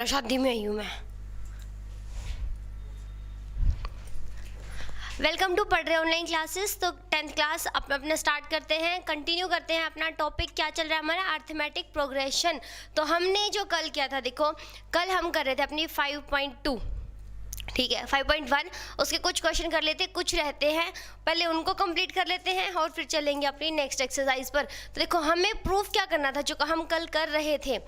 शादी में आई हूँ मैं। वेलकम टू पढ़ रहे ऑनलाइन क्लासेस। तो 10th क्लास अपना स्टार्ट करते हैं, कंटिन्यू करते हैं। अपना टॉपिक क्या चल रहा है हमारा? Arithmetic progression. तो हमने जो कल किया था, देखो कल हम कर रहे थे अपनी 5.2, ठीक है 5.1, उसके कुछ क्वेश्चन कर लेते, कुछ रहते हैं, पहले उनको कंप्लीट कर लेते हैं और फिर चलेंगे अपनी नेक्स्ट एक्सरसाइज पर। तो देखो हमें प्रूफ क्या करना था जो हम कल कर रहे थे।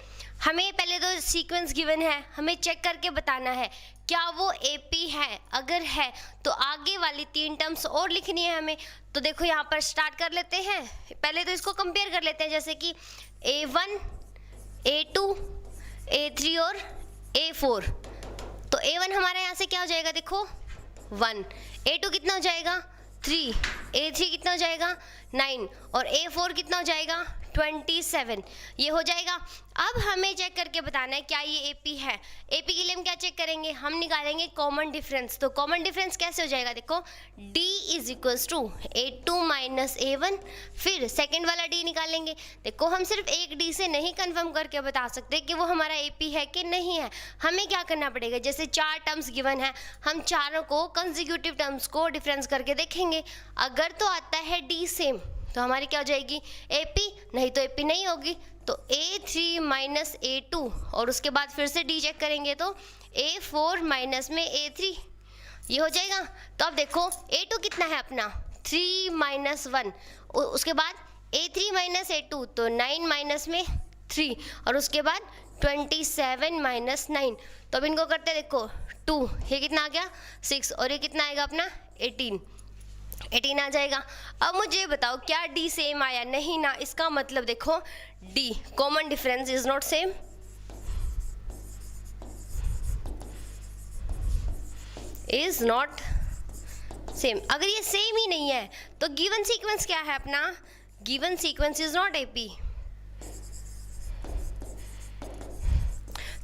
हमें पहले तो सीक्वेंस गिवन है, हमें चेक करके बताना है क्या वो एपी है। अगर है तो आगे वाली 3 टर्म्स और लिखनी है हमें। तो देखो यहाँ पर स्टार्ट कर लेते हैं। पहले तो इसको कंपेयर कर लेते हैं, जैसे कि A1, A2, A3 और A4। तो A1 हमारा यहाँ से क्या हो जाएगा, देखो 1, A2 कितना हो जाएगा 3, A3 कितना हो जाएगा 9 और A4 कितना हो जाएगा 27। ये हो जाएगा। अब हमें चेक करके बताना है क्या ये AP है। AP के लिए हम क्या चेक करेंगे, हम निकालेंगे कॉमन डिफरेंस। तो कॉमन डिफरेंस कैसे हो जाएगा, देखो D is equals to A2 minus A1, फिर सेकेंड वाला D निकालेंगे। देखो हम सिर्फ एक D से नहीं कंफर्म करके बता सकते कि वो हमारा AP है कि नहीं है। हमें क्या करना पड़ेगा, जैसे 4 टर्म्स गिवन है, हम चारों को कंसेक्यूटिव टर्म्स को डिफरेंस करके देखेंगे। अगर तो आता है D सेम तो हमारी क्या हो जाएगी AP, नहीं तो AP नहीं होगी। तो A3 माइनस A2 और उसके बाद फिर से D चेक करेंगे तो A4 माइनस में A3, ये हो जाएगा। तो अब देखो A2 कितना है अपना 3 माइनस 1, उसके बाद A3 माइनस A2 तो 9 माइनस में 3 और उसके बाद 27 माइनस 9। तो अब इनको करते देखो 2, ये कितना आ गया 6 और ये कितना आएगा अपना 18 आ जाएगा। अब मुझे बताओ क्या D सेम आया? नहीं ना, इसका मतलब देखो D common difference is not same, is not same. अगर ये सेम ही नहीं है तो गिवन सीक्वेंस क्या है अपना, given sequence is not AP।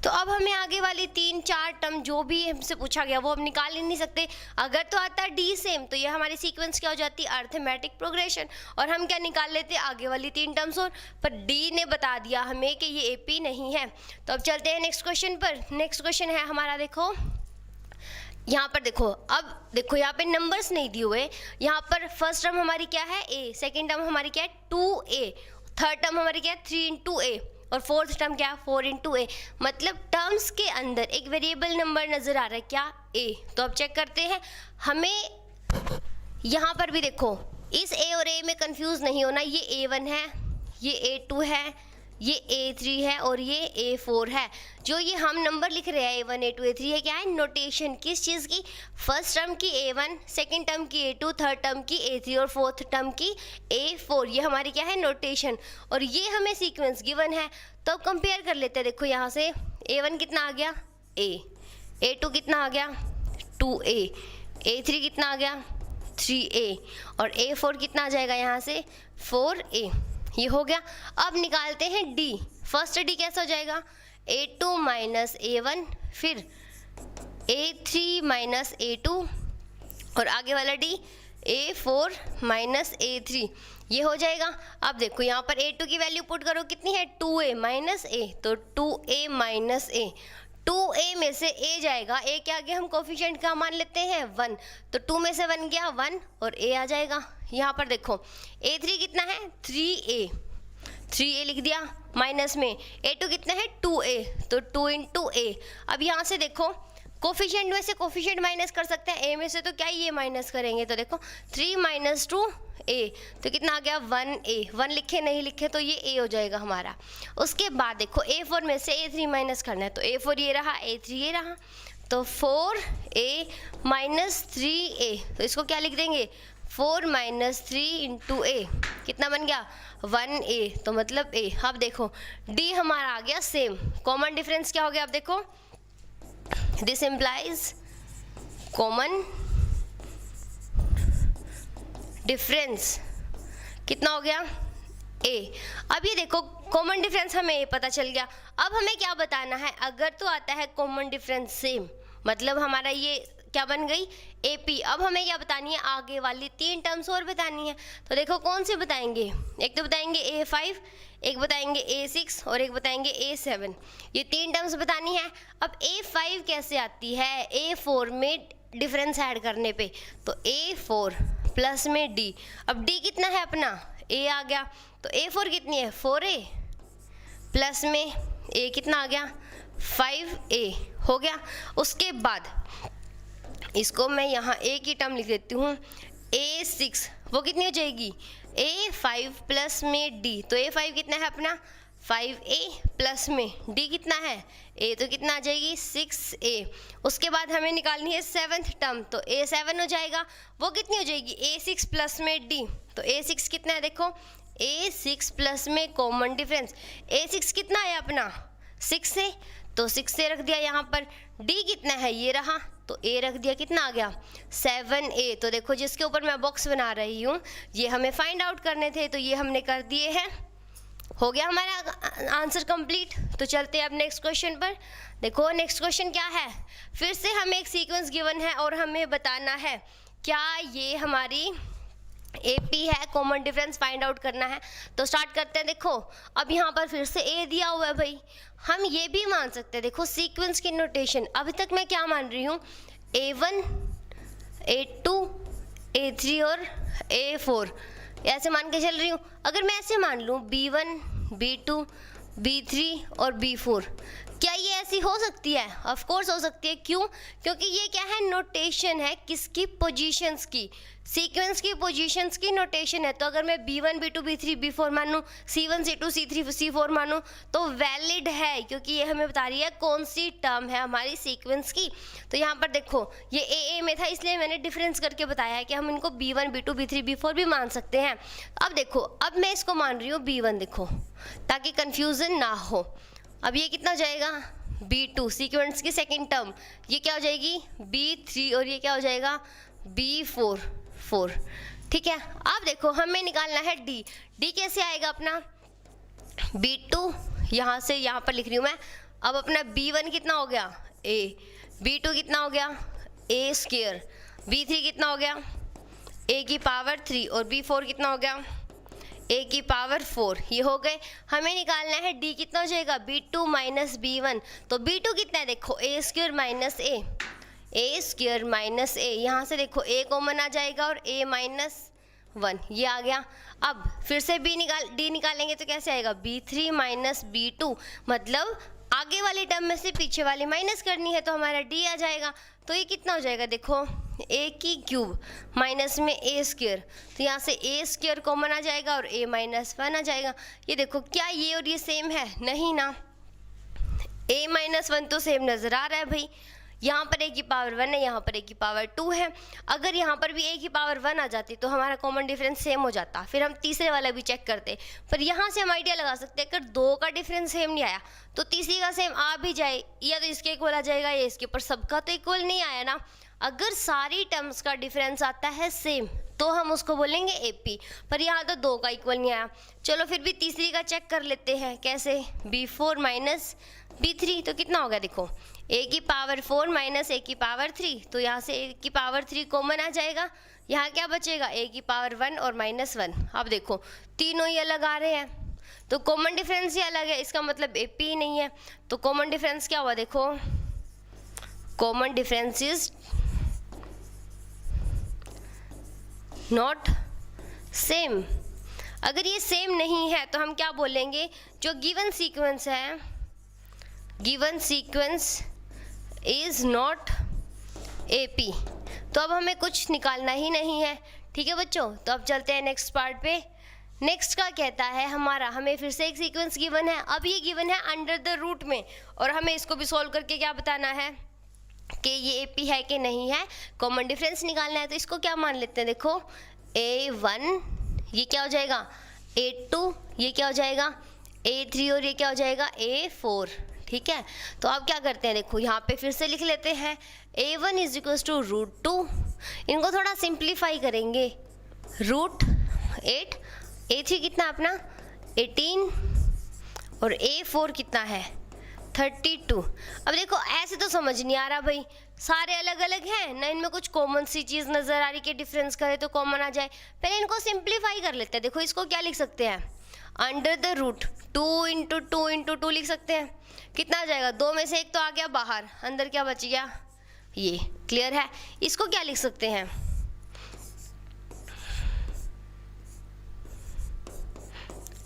तो अब हमें आगे वाली 3-4 टर्म जो भी हमसे पूछा गया वो हम निकाल ही नहीं सकते। अगर तो आता है D सेम तो ये हमारी सीक्वेंस क्या हो जाती है, अरिथमेटिक प्रोग्रेशन। और हम क्या निकाल लेते आगे वाली 3 टर्म्स और, पर D ने बता दिया हमें कि ये AP नहीं है। तो अब चलते हैं नेक्स्ट क्वेश्चन पर। नेक्स्ट क्वेश्चन है हमारा, देखो यहाँ पर देखो, अब देखो यहाँ पे नंबर्स नहीं दिए हुए। यहाँ पर फर्स्ट टर्म हमारी क्या है A, सेकेंड टर्म हमारी क्या है 2A, थर्ड टर्म हमारी क्या है 3 इंटू A और फोर्थ टर्म क्या है 4 इंटू A। मतलब टर्म्स के अंदर एक वेरिएबल नंबर नज़र आ रहा है क्या A। तो अब चेक करते हैं। हमें यहाँ पर भी देखो इस A और A में कंफ्यूज नहीं होना, ये A1 है, ये A2 है, ये A3 है और ये A4 है। जो ये हम नंबर लिख रहे हैं A1, A2, A3 है क्या है नोटेशन किस चीज़ की, फर्स्ट टर्म की A1, सेकंड टर्म की A2, थर्ड टर्म की A3 और फोर्थ टर्म की A4। ये हमारी क्या है नोटेशन और ये हमें सीक्वेंस गिवन है। तो अब कंपेयर कर लेते हैं। देखो यहाँ से A1 कितना आ गया A, A2 कितना आ गया 2A, A3 कितना आ गया 3A और A4 कितना आ जाएगा यहाँ से 4A। ये हो गया। अब निकालते हैं D। फर्स्ट D कैसा हो जाएगा A2 माइनस A1, फिर A3 माइनस A2 और आगे वाला D A4 माइनस A3, ये हो जाएगा। अब देखो यहाँ पर A2 की वैल्यू पुट करो, कितनी है 2A माइनस A, तो 2A माइनस A, 2A में से A जाएगा, A के आगे हम कोफिशिएंट का मान लेते हैं 1, तो 2 में से 1 गया 1 और A आ जाएगा। यहाँ पर देखो A3 कितना है 3A लिख दिया माइनस में, A2 कितना है 2A तो 2 इंटू A। अब यहाँ से देखो कोफिशिएंट में से कोफिशिएंट माइनस कर सकते हैं A में से, तो क्या ये माइनस करेंगे, तो देखो 3 माइनस 2A तो कितना आ गया 1A। 1 लिखे नहीं लिखे तो ये A हो जाएगा हमारा। उसके बाद देखो A4 में से A3 माइनस करना है, तो A4 ये रहा, A3 ये रहा, तो 4A माइनस 3A, तो इसको क्या लिख देंगे 4 माइनस 3 इंटू A, कितना बन गया 1A, तो मतलब A। अब देखो D हमारा आ गया सेम, कॉमन डिफरेंस क्या हो गया, अब देखो दिस इम्प्लाइज कॉमन डिफरेंस कितना हो गया A। अब ये देखो कॉमन डिफरेंस हमें A पता चल गया। अब हमें क्या बताना है, अगर तो आता है कॉमन डिफरेंस सेम, मतलब हमारा ये क्या बन गई AP। अब हमें क्या बतानी है, आगे वाली 3 टर्म्स और बतानी है। तो देखो कौन से बताएंगे, एक तो बताएंगे A5, एक बताएंगे A6 और एक बताएंगे A7, ये 3 टर्म्स बतानी है। अब A5 कैसे आती है, A4 में डिफरेंस ऐड करने पे, तो A4 प्लस में D। अब D कितना है अपना, A आ गया, तो A4 कितनी है 4A, प्लस में A कितना आ गया 5A हो गया। उसके बाद इसको मैं यहाँ A की टर्म लिख देती हूँ, A6 वो कितनी हो जाएगी A5 प्लस में D, तो A5 कितना है अपना 5A प्लस में D कितना है A, तो कितना आ जाएगी 6A। उसके बाद हमें निकालनी है 7th टर्म, तो A7 हो जाएगा, वो कितनी हो जाएगी A6 प्लस में D, तो A6 कितना है देखो A6 प्लस में कॉमन डिफरेंस, A6 कितना है अपना 6 है, तो 6 से रख दिया यहाँ पर। D कितना है ये रहा, तो A रख दिया, कितना आ गया 7A। तो देखो जिसके ऊपर मैं बॉक्स बना रही हूँ ये हमें फाइंड आउट करने थे, तो ये हमने कर दिए हैं, हो गया हमारा आंसर कंप्लीट। तो चलते हैं अब नेक्स्ट क्वेश्चन पर। देखो नेक्स्ट क्वेश्चन क्या है, फिर से हमें एक सीक्वेंस गिवन है और हमें बताना है क्या ये हमारी AP है, कॉमन डिफरेंस फाइंड आउट करना है। तो स्टार्ट करते हैं। देखो अब यहाँ पर फिर से A दिया हुआ है भाई, हम ये भी मान सकते हैं, देखो सीक्वेंस की नोटेशन अभी तक मैं क्या मान रही हूँ A1 A2 A3 और A4 ऐसे मान के चल रही हूँ। अगर मैं ऐसे मान लूँ B1 B2 B3 और B4, क्या ये ऐसी हो सकती है, ऑफ कोर्स हो सकती है। क्यों, क्योंकि ये क्या है नोटेशन है किसकी, पोजीशंस की, सीक्वेंस की पोजीशंस की नोटेशन है। तो अगर मैं B1 B2 B3 B4 मानूँ, C1 C2 C3 C4 मानूँ तो वैलिड है, क्योंकि ये हमें बता रही है कौन सी टर्म है हमारी सीक्वेंस की। तो यहाँ पर देखो ये AA में था इसलिए मैंने डिफरेंस करके बताया है कि हम इनको B1 B2 B3 B4 भी मान सकते हैं। अब देखो अब मैं इसको मान रही हूँ B1, देखो ताकि कन्फ्यूज़न ना हो। अब ये कितना हो जाएगा B2 सीक्वेंस की सेकंड टर्म, ये क्या हो जाएगी B3 और ये क्या हो जाएगा B4 4। ठीक है, अब देखो हमें निकालना है D कैसे आएगा अपना B2, यहाँ से यहाँ पर लिख रही हूँ मैं। अब अपना B1 कितना हो गया A, B2 कितना हो गया A स्क्वायर, B3 कितना हो गया A की पावर 3 और B4 कितना हो गया A की पावर 4। ये हो गए। हमें निकालना है D कितना हो जाएगा B2 माइनस B1, तो B2 कितना है देखो A square minus A square minus A, यहाँ से देखो A कॉमन आ जाएगा और A माइनस 1 ये आ गया। अब फिर से D निकालेंगे तो कैसे आएगा B3 माइनस B2, मतलब आगे वाली टर्म में से पीछे वाली माइनस करनी है, तो हमारा D आ जाएगा। तो ये कितना हो जाएगा देखो A की क्यूब माइनस में A स्क्वायर, तो यहाँ से A स्क्वायर कॉमन आ जाएगा और A माइनस 1 आ जाएगा। ये देखो क्या ये और ये सेम है, नहीं ना, A माइनस 1 तो सेम नज़र आ रहा है भाई। यहाँ पर A की पावर 1 है, यहाँ पर A की पावर 2 है। अगर यहाँ पर भी A की पावर 1 आ जाती तो हमारा कॉमन डिफरेंस सेम हो जाता, फिर हम तीसरे वाला भी चेक करते। पर यहाँ से हम आइडिया लगा सकते हैं अगर 2 का डिफरेंस सेम नहीं आया तो तीसरी का सेम आ भी जाए, या तो इसके इक्वल आ जाएगा या इसके, पर सबका तो इक्वल नहीं आया ना। अगर सारी टर्म्स का डिफरेंस आता है सेम तो हम उसको बोलेंगे AP, पर यहाँ तो 2 का इक्वल नहीं आया। चलो फिर भी तीसरी का चेक कर लेते हैं, कैसे B4 माइनस B3, तो कितना होगा देखो A की पावर 4 माइनस A की पावर 3, तो यहाँ से A की पावर 3 कॉमन आ जाएगा, यहाँ क्या बचेगा A की पावर 1 और माइनस 1। अब देखो तीनों ही अलग आ रहे हैं तो कॉमन डिफरेंस ही अलग है, इसका मतलब AP ही नहीं है। तो कॉमन डिफरेंस क्या हुआ देखो, common difference is not same. अगर ये सेम नहीं है तो हम क्या बोलेंगे, जो गिवन सीक्वेंस है, given sequence is not AP। तो अब हमें कुछ निकालना ही नहीं है। ठीक है बच्चों, तो अब चलते हैं नेक्स्ट पार्ट पे। नेक्स्ट का कहता है हमारा, हमें फिर से एक सीक्वेंस गिवन है, अब ये गिवन है अंडर द रूट में, और हमें इसको भी सॉल्व करके क्या बताना है कि ये AP है कि नहीं है, कॉमन डिफरेंस निकालना है। तो इसको क्या मान लेते हैं देखो A1 ये क्या हो जाएगा A2, ये क्या हो जाएगा A3 और ये क्या हो जाएगा A4। ठीक है, तो अब क्या करते हैं देखो यहाँ पे फिर से लिख लेते हैं A1 इज इक्वल टू √2, इनको थोड़ा सिंप्लीफाई करेंगे, √8, A3 कितना अपना 18 और A4 कितना है 32। अब देखो ऐसे तो समझ नहीं आ रहा भाई, सारे अलग अलग हैं ना, इनमें कुछ कॉमन सी चीज़ नज़र आ रही कि डिफरेंस करें तो कॉमन आ जाए। पहले इनको सिंप्लीफाई कर लेते हैं। देखो इसको क्या लिख सकते हैं, under the root 2 into 2 into 2 लिख सकते हैं। कितना आ जाएगा, 2 में से 1 तो आ गया बाहर, अंदर क्या बच गया, ये। क्लियर है। इसको क्या लिख सकते हैं,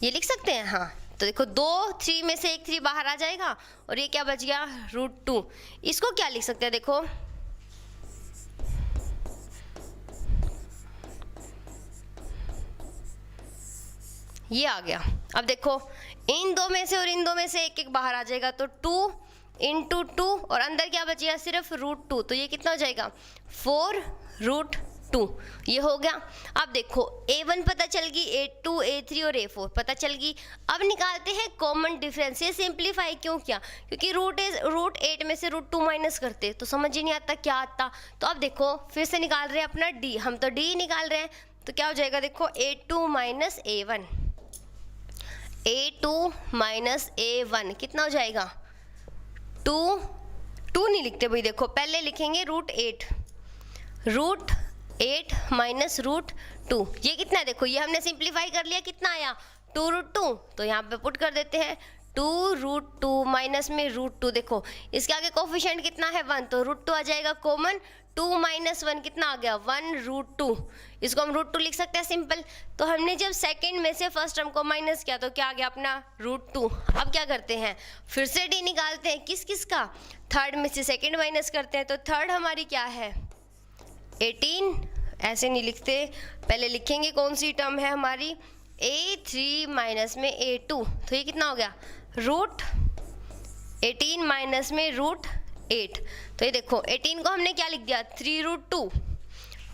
ये लिख सकते हैं। हाँ तो देखो 3 में से 1 3 बाहर आ जाएगा और ये क्या बच गया, √2। इसको क्या लिख सकते हैं, देखो ये आ गया। अब देखो इन 2 में से और इन 2 में से 1 1 बाहर आ जाएगा, तो 2 इंटू 2 और अंदर क्या बचेगा, सिर्फ √2। तो ये कितना हो जाएगा, 4√2। ये हो गया। अब देखो a1 पता चल गई, a2 a3 और a4 पता चल गई। अब निकालते हैं कॉमन डिफरेंस। ये सिंप्लीफाई क्यों किया, क्योंकि √8 में से √2 माइनस करते तो समझ ही नहीं आता क्या आता। तो अब देखो फिर से निकाल रहे हैं अपना d, हम तो d निकाल रहे हैं। तो क्या हो जाएगा, देखो a2 minus a1, a2 minus a1 कितना हो जाएगा, 2 नहीं लिखते भाई, देखो पहले लिखेंगे √8 माइनस √2। ये कितना है, देखो ये हमने सिंप्लीफाई कर लिया, कितना आया 2√2। तो यहाँ पे पुट कर देते हैं 2√2 माइनस में √2। देखो इसके आगे कोफिशिएंट कितना है, 1, तो √2 आ जाएगा कॉमन। 2 माइनस 1 कितना आ गया, 1√2। इसको हम √2 लिख सकते हैं सिंपल। तो हमने जब सेकंड में से फर्स्ट टर्म को माइनस किया तो क्या आ गया अपना √2। अब क्या करते हैं, फिर से d निकालते हैं, किस किस का, थर्ड में से सेकंड माइनस करते हैं। तो थर्ड हमारी क्या है, 18। ऐसे नहीं लिखते, पहले लिखेंगे कौन सी टर्म है हमारी, a3 माइनस में a2। तो ये कितना हो गया, √18 माइनस में √8। तो ये देखो 18 को हमने क्या लिख दिया, 3√2।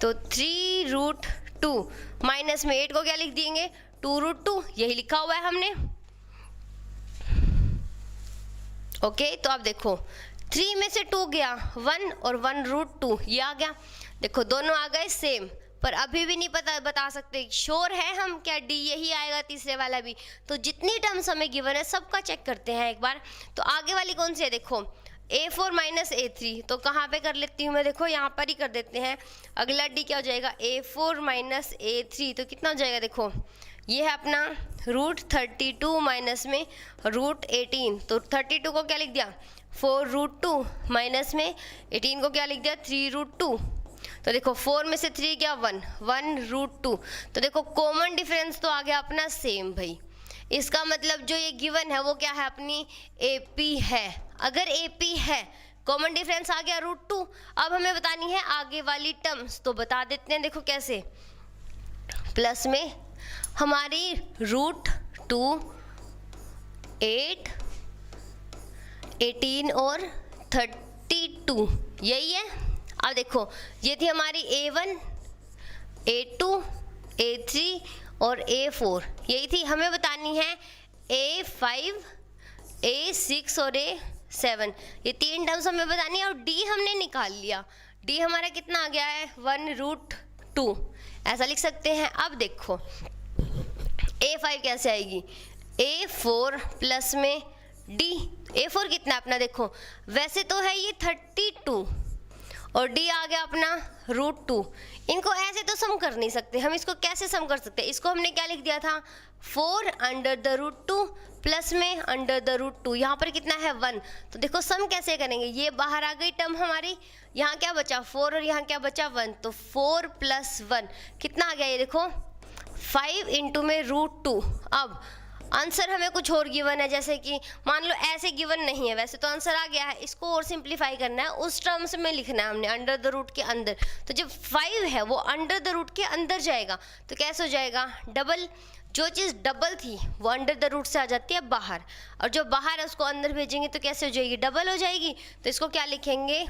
तो 3√2 माइनस में 8 को क्या लिख देंगे, 2√2। यही लिखा हुआ है हमने। ओके तो अब देखो 3 में से 2 गया 1 और 1√2 ये आ गया। देखो दोनों आ गए सेम, पर अभी भी नहीं पता बता सकते श्योर है हम क्या डी यही आएगा, तीसरे वाला भी। तो जितनी टर्म्स हमें गिवन है सबका चेक करते हैं एक बार। तो आगे वाली कौन सी है, देखो a4 माइनस a3। तो कहाँ पे कर लेती हूँ मैं, देखो यहाँ पर ही कर देते हैं। अगला डी क्या हो जाएगा, a4 माइनस a3। तो कितना हो जाएगा, देखो ये है अपना √32 माइनस में √18। तो 32 को क्या लिख दिया, 4√2 माइनस में 18 को क्या लिख दिया, 3√2। तो देखो 4 में से 3 क्या, 1√2। तो देखो कॉमन डिफरेंस तो आ गया अपना सेम भाई। इसका मतलब जो ये गिवन है वो क्या है, अपनी AP है। अगर AP है, कॉमन डिफरेंस आ गया √2। अब हमें बतानी है आगे वाली टर्म्स, तो बता देते हैं। देखो कैसे, प्लस में हमारी √2 8 18 और 32 यही है। अब देखो ये थी हमारी a1 a2 a3 और a4, यही थी। हमें बतानी है a5 a6 और a7, ये 3 टर्म्स हमें बतानी है। और d हमने निकाल लिया, d हमारा कितना आ गया है, 1√2 ऐसा लिख सकते हैं। अब देखो a5 कैसे आएगी, a4 प्लस में d। a4 कितना अपना, देखो वैसे तो है ये 32 और d आ गया अपना √2। इनको ऐसे तो सम कर नहीं सकते हम, इसको कैसे सम कर सकते हैं, इसको हमने क्या लिख दिया था, 4 अंडर द √2 प्लस में अंडर द √2। यहाँ पर कितना है 1। तो देखो सम कैसे करेंगे, ये बाहर आ गई टर्म हमारी, यहाँ क्या बचा 4 और यहाँ क्या बचा 1। तो 4 + 1 कितना आ गया, ये देखो 5 इंटू में √2। अब आंसर हमें कुछ और गिवन है, जैसे कि मान लो ऐसे गिवन नहीं है, वैसे तो आंसर आ गया है, इसको और सिंप्लीफाई करना है, उस टर्म्स में लिखना है हमने अंडर द रूट के अंदर। तो जब 5 है वो अंडर द रूट के अंदर जाएगा तो कैसे हो जाएगा, डबल। जो चीज़ डबल थी वो अंडर द रूट से आ जाती है बाहर, और जो बाहर है उसको अंदर भेजेंगे तो कैसे हो जाएगी, डबल हो जाएगी। तो इसको क्या लिखेंगे,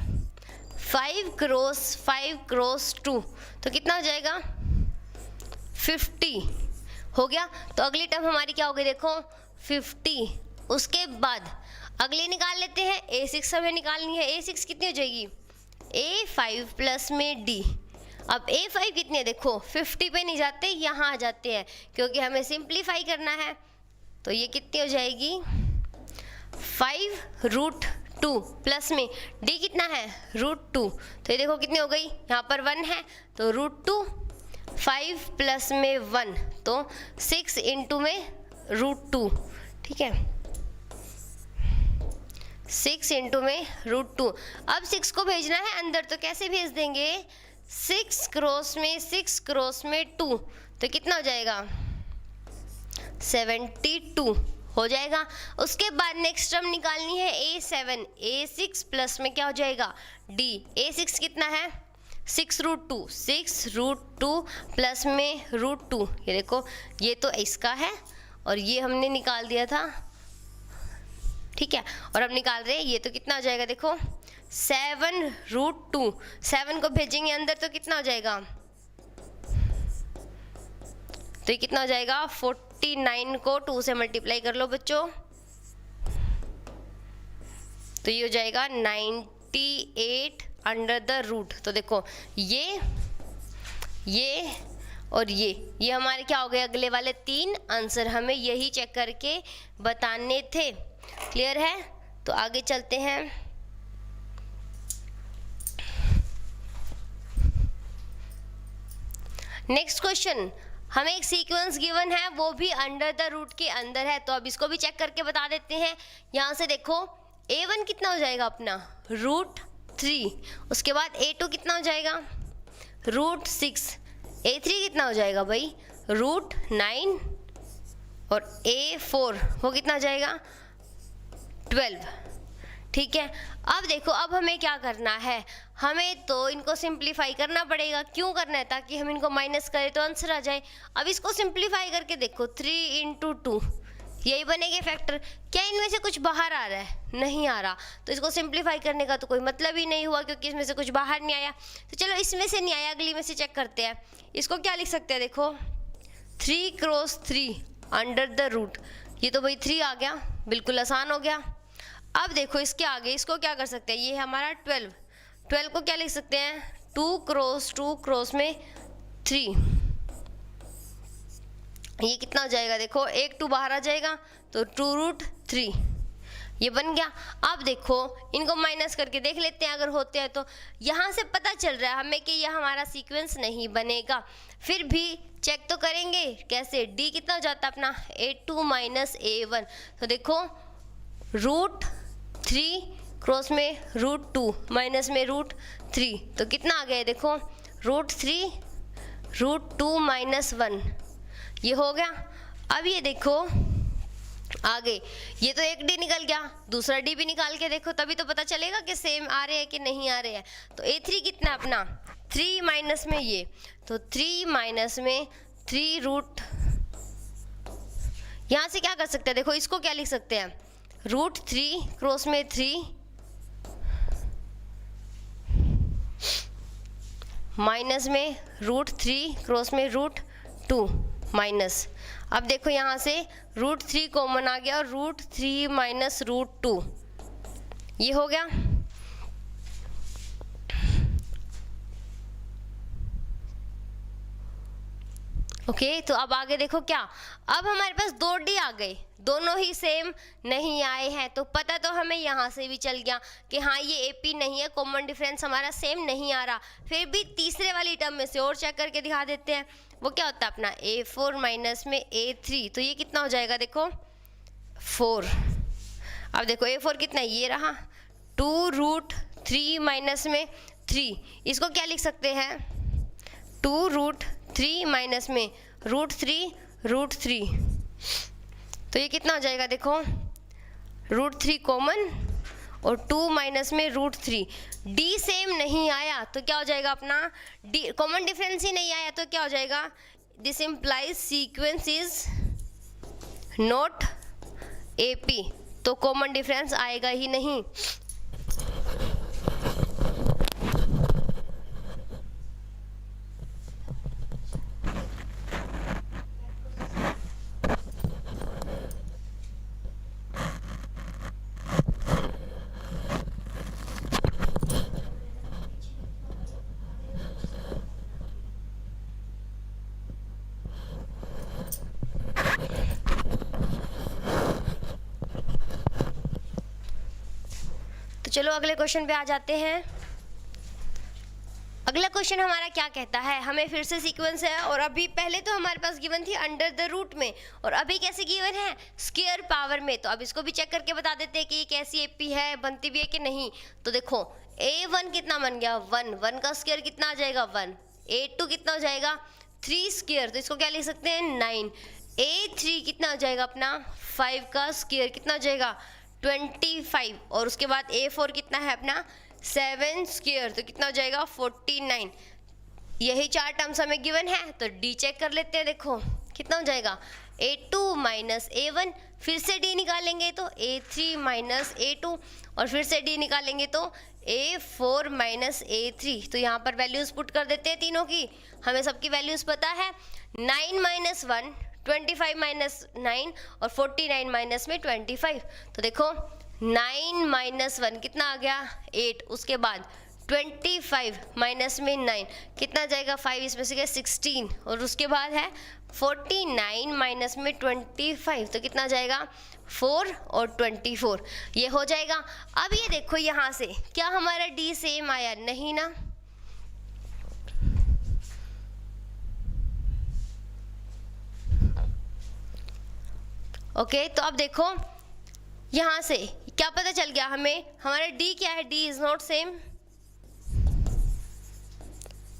5 × 2। तो कितना हो जाएगा, 50 हो गया। तो अगली टर्म हमारी क्या हो गई, देखो 50। उसके बाद अगली निकाल लेते हैं, a6 हमें निकालनी है। a6 कितनी हो जाएगी, a5 प्लस में d। अब a5 कितनी है, देखो 50 पे नहीं जाते, यहाँ आ जाते हैं क्योंकि हमें सिंप्लीफाई करना है। तो ये कितनी हो जाएगी, 5√2 प्लस में d कितना है √2, तो ये देखो कितनी हो गई, यहाँ पर 1 है तो √2, 5 प्लस में 1 तो 6 इंटू में √2, ठीक है 6 इंटू में √2। अब 6 को भेजना है अंदर तो कैसे भेज देंगे, 6 क्रॉस में 6 क्रॉस में 2 तो कितना हो जाएगा 72 हो जाएगा। उसके बाद नेक्स्ट टर्म निकालनी है a7, a6 प्लस में क्या हो जाएगा d, a6 कितना है 6√2, 6√2 प्लस में √2, ये देखो ये तो इसका है और ये हमने निकाल दिया था, ठीक है, और अब निकाल रहे हैं ये तो कितना हो जाएगा देखो 7√2, 7 को भेजेंगे अंदर तो कितना हो जाएगा, तो ये कितना हो जाएगा 49 को 2 से मल्टीप्लाई कर लो बच्चों, तो ये हो जाएगा 98 अंडर द रूट। तो देखो ये और ये हमारे क्या हो गए अगले वाले 3 आंसर, हमें यही चेक करके बताने थे। क्लियर है, तो आगे चलते हैं। नेक्स्ट क्वेश्चन, हमें एक सीक्वेंस गिवन है वो भी अंडर द रूट के अंदर है, तो अब इसको भी चेक करके बता देते हैं। यहाँ से देखो a1 कितना हो जाएगा अपना √3, उसके बाद a2 कितना हो जाएगा √6, a3 कितना हो जाएगा भाई √9 और a4 वो कितना हो जाएगा 12, ठीक है। अब देखो अब हमें क्या करना है, हमें तो इनको सिंप्लीफाई करना पड़ेगा। क्यों करना है, ताकि हम इनको माइनस करें तो आंसर आ जाए। अब इसको सिंप्लीफाई करके देखो 3 × 2 यही बनेंगे फैक्टर। क्या इनमें से कुछ बाहर आ रहा है, नहीं आ रहा, तो इसको सिंप्लीफाई करने का तो कोई मतलब ही नहीं हुआ क्योंकि इसमें से कुछ बाहर नहीं आया। तो चलो इसमें से नहीं आया, अगली में से चेक करते हैं। इसको क्या लिख सकते हैं, देखो 3 × 3 अंडर द रूट, ये तो भाई 3 आ गया, बिल्कुल आसान हो गया। अब देखो इसके आगे इसको क्या कर सकते हैं, ये है हमारा 12 को क्या लिख सकते हैं 2 × 2 क्रॉस में 3, ये कितना हो जाएगा देखो 1 2 बाहर आ जाएगा तो 2√3 ये बन गया। अब देखो इनको माइनस करके देख लेते हैं, अगर होते हैं तो यहाँ से पता चल रहा है हमें कि यह हमारा सीक्वेंस नहीं बनेगा, फिर भी चेक तो करेंगे कैसे। d कितना हो जाता है अपना a2 - a1, तो देखो √3 क्रॉस में √2 माइनस में √3 तो कितना आ गया देखो √3 √2 - 1 ये हो गया। अब ये देखो आगे ये तो एक d निकल गया, दूसरा d भी निकाल के देखो तभी तो पता चलेगा कि सेम आ रहे हैं कि नहीं आ रहे हैं। तो a3 कितना है अपना 3 माइनस में ये, तो 3 माइनस में 3 यहाँ से क्या कर सकते हैं, देखो इसको क्या लिख सकते हैं √3 क्रॉस में 3 माइनस में √3 क्रॉस में √2 माइनस। अब देखो यहाँ से √3 कॉमन आ गया और √3 माइनस √2 ये हो गया। ओके तो अब आगे देखो क्या, अब हमारे पास 2d आ गए, दोनों ही सेम नहीं आए हैं, तो पता तो हमें यहाँ से भी चल गया कि हाँ ये AP नहीं है, कॉमन डिफरेंस हमारा सेम नहीं आ रहा। फिर भी तीसरे वाली टर्म में से और चेक करके दिखा देते हैं, वो क्या होता है अपना a4 माइनस में a3, तो ये कितना हो जाएगा देखो 4। अब देखो a4 कितना है, ये रहा 2√3 माइनस में 3, इसको क्या लिख सकते हैं 2√3 माइनस में √3 तो ये कितना हो जाएगा देखो √3 कॉमन और 2 माइनस में √3। d सेम नहीं आया तो क्या हो जाएगा अपना d कॉमन डिफरेंस ही नहीं आया तो क्या हो जाएगा, this implies sequence is not AP, तो कॉमन डिफरेंस आएगा ही नहीं। चलो अगले क्वेश्चन पे आ जाते हैं। अगला क्वेश्चन हमारा क्या कहता है, हमें फिर से सीक्वेंस है और अभी पहले तो हमारे पास गिवन थी अंडर द रूट में, और अभी कैसे गिवन है, स्क्वायर पावर में। तो अब इसको भी चेक करके बता देते हैं कि ये कैसी एपी है, बनती भी है कि नहीं। तो देखो a1 कितना बन गया 1, 1 का स्क्वायर कितना आ जाएगा 1, a2 कितना हो जाएगा 3 स्क्वायर, तो इसको क्या लिख सकते हैं 9, a3 कितना हो जाएगा अपना 5 का स्क्वायर कितना हो जाएगा 25, और उसके बाद a4 कितना है अपना 7 स्क्वायर, तो कितना हो जाएगा 49। यही 4 टर्म्स हमें गिवन है, तो डी चेक कर लेते हैं। देखो कितना हो जाएगा a2 माइनस a1, फिर से d निकालेंगे तो a3 माइनस a2, और फिर से d निकालेंगे तो a4 माइनस a3। तो यहाँ पर वैल्यूज़ पुट कर देते हैं तीनों की, हमें सबकी वैल्यूज़ पता है। 9 माइनस 1 25 माइनस 9 और 49 माइनस में 25। तो देखो 9 माइनस 1 कितना आ गया 8, उसके बाद 25 माइनस में 9 कितना आ जाएगा 5, इसमें से गया 16, और उसके बाद है 49 माइनस में 25, तो कितना आ जाएगा 4 और 24, ये हो जाएगा। अब ये देखो यहाँ से क्या हमारा डी सेम आया, नहीं ना। ओके तो अब देखो यहाँ से क्या पता चल गया हमें, हमारा d क्या है, d इज नॉट सेम।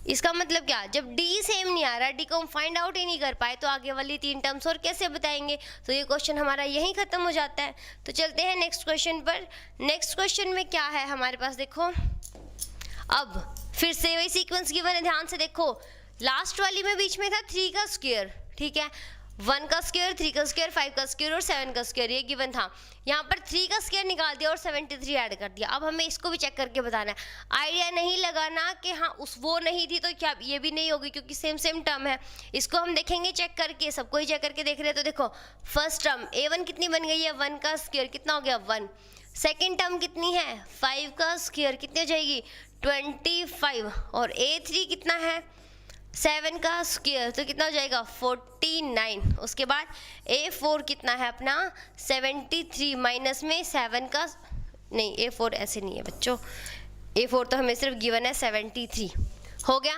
इसका मतलब क्या, जब d सेम नहीं आ रहा, d को हम फाइंड आउट ही नहीं कर पाए, तो आगे वाली 3 टर्म्स और कैसे बताएंगे। तो ये क्वेश्चन हमारा यहीं खत्म हो जाता है। तो चलते हैं नेक्स्ट क्वेश्चन पर। नेक्स्ट क्वेश्चन में क्या है हमारे पास, देखो अब फिर से वही सीक्वेंस गिवन है, ध्यान से देखो। लास्ट वाली में बीच में था 3 का स्क्वायर, ठीक है, 1 का स्क्वायर, 3 का स्क्वायर, 5 का स्क्वायर और 7 का स्क्वायर, ये गिवन था। यहाँ पर 3 का स्क्वायर निकाल दिया और 73 ऐड कर दिया। अब हमें इसको भी चेक करके बताना है, आइडिया नहीं लगाना कि हाँ उस वो नहीं थी तो क्या ये भी नहीं होगी, क्योंकि सेम सेम टर्म है। इसको हम देखेंगे चेक करके, सबको ही चेक करके देख रहे हैं। तो देखो फर्स्ट टर्म a1 कितनी बन गई है 1 का स्क्वायर कितना हो गया 1, सेकेंड टर्म कितनी है 5 का स्क्वायर कितनी हो जाएगी 25, और a3 कितना है 7 का स्क्वायर, तो कितना हो जाएगा 49। उसके बाद a4 कितना है अपना 73 माइनस में 7 का, नहीं a4 ऐसे नहीं है बच्चों, a4 तो हमें सिर्फ गिवन है 73। हो गया,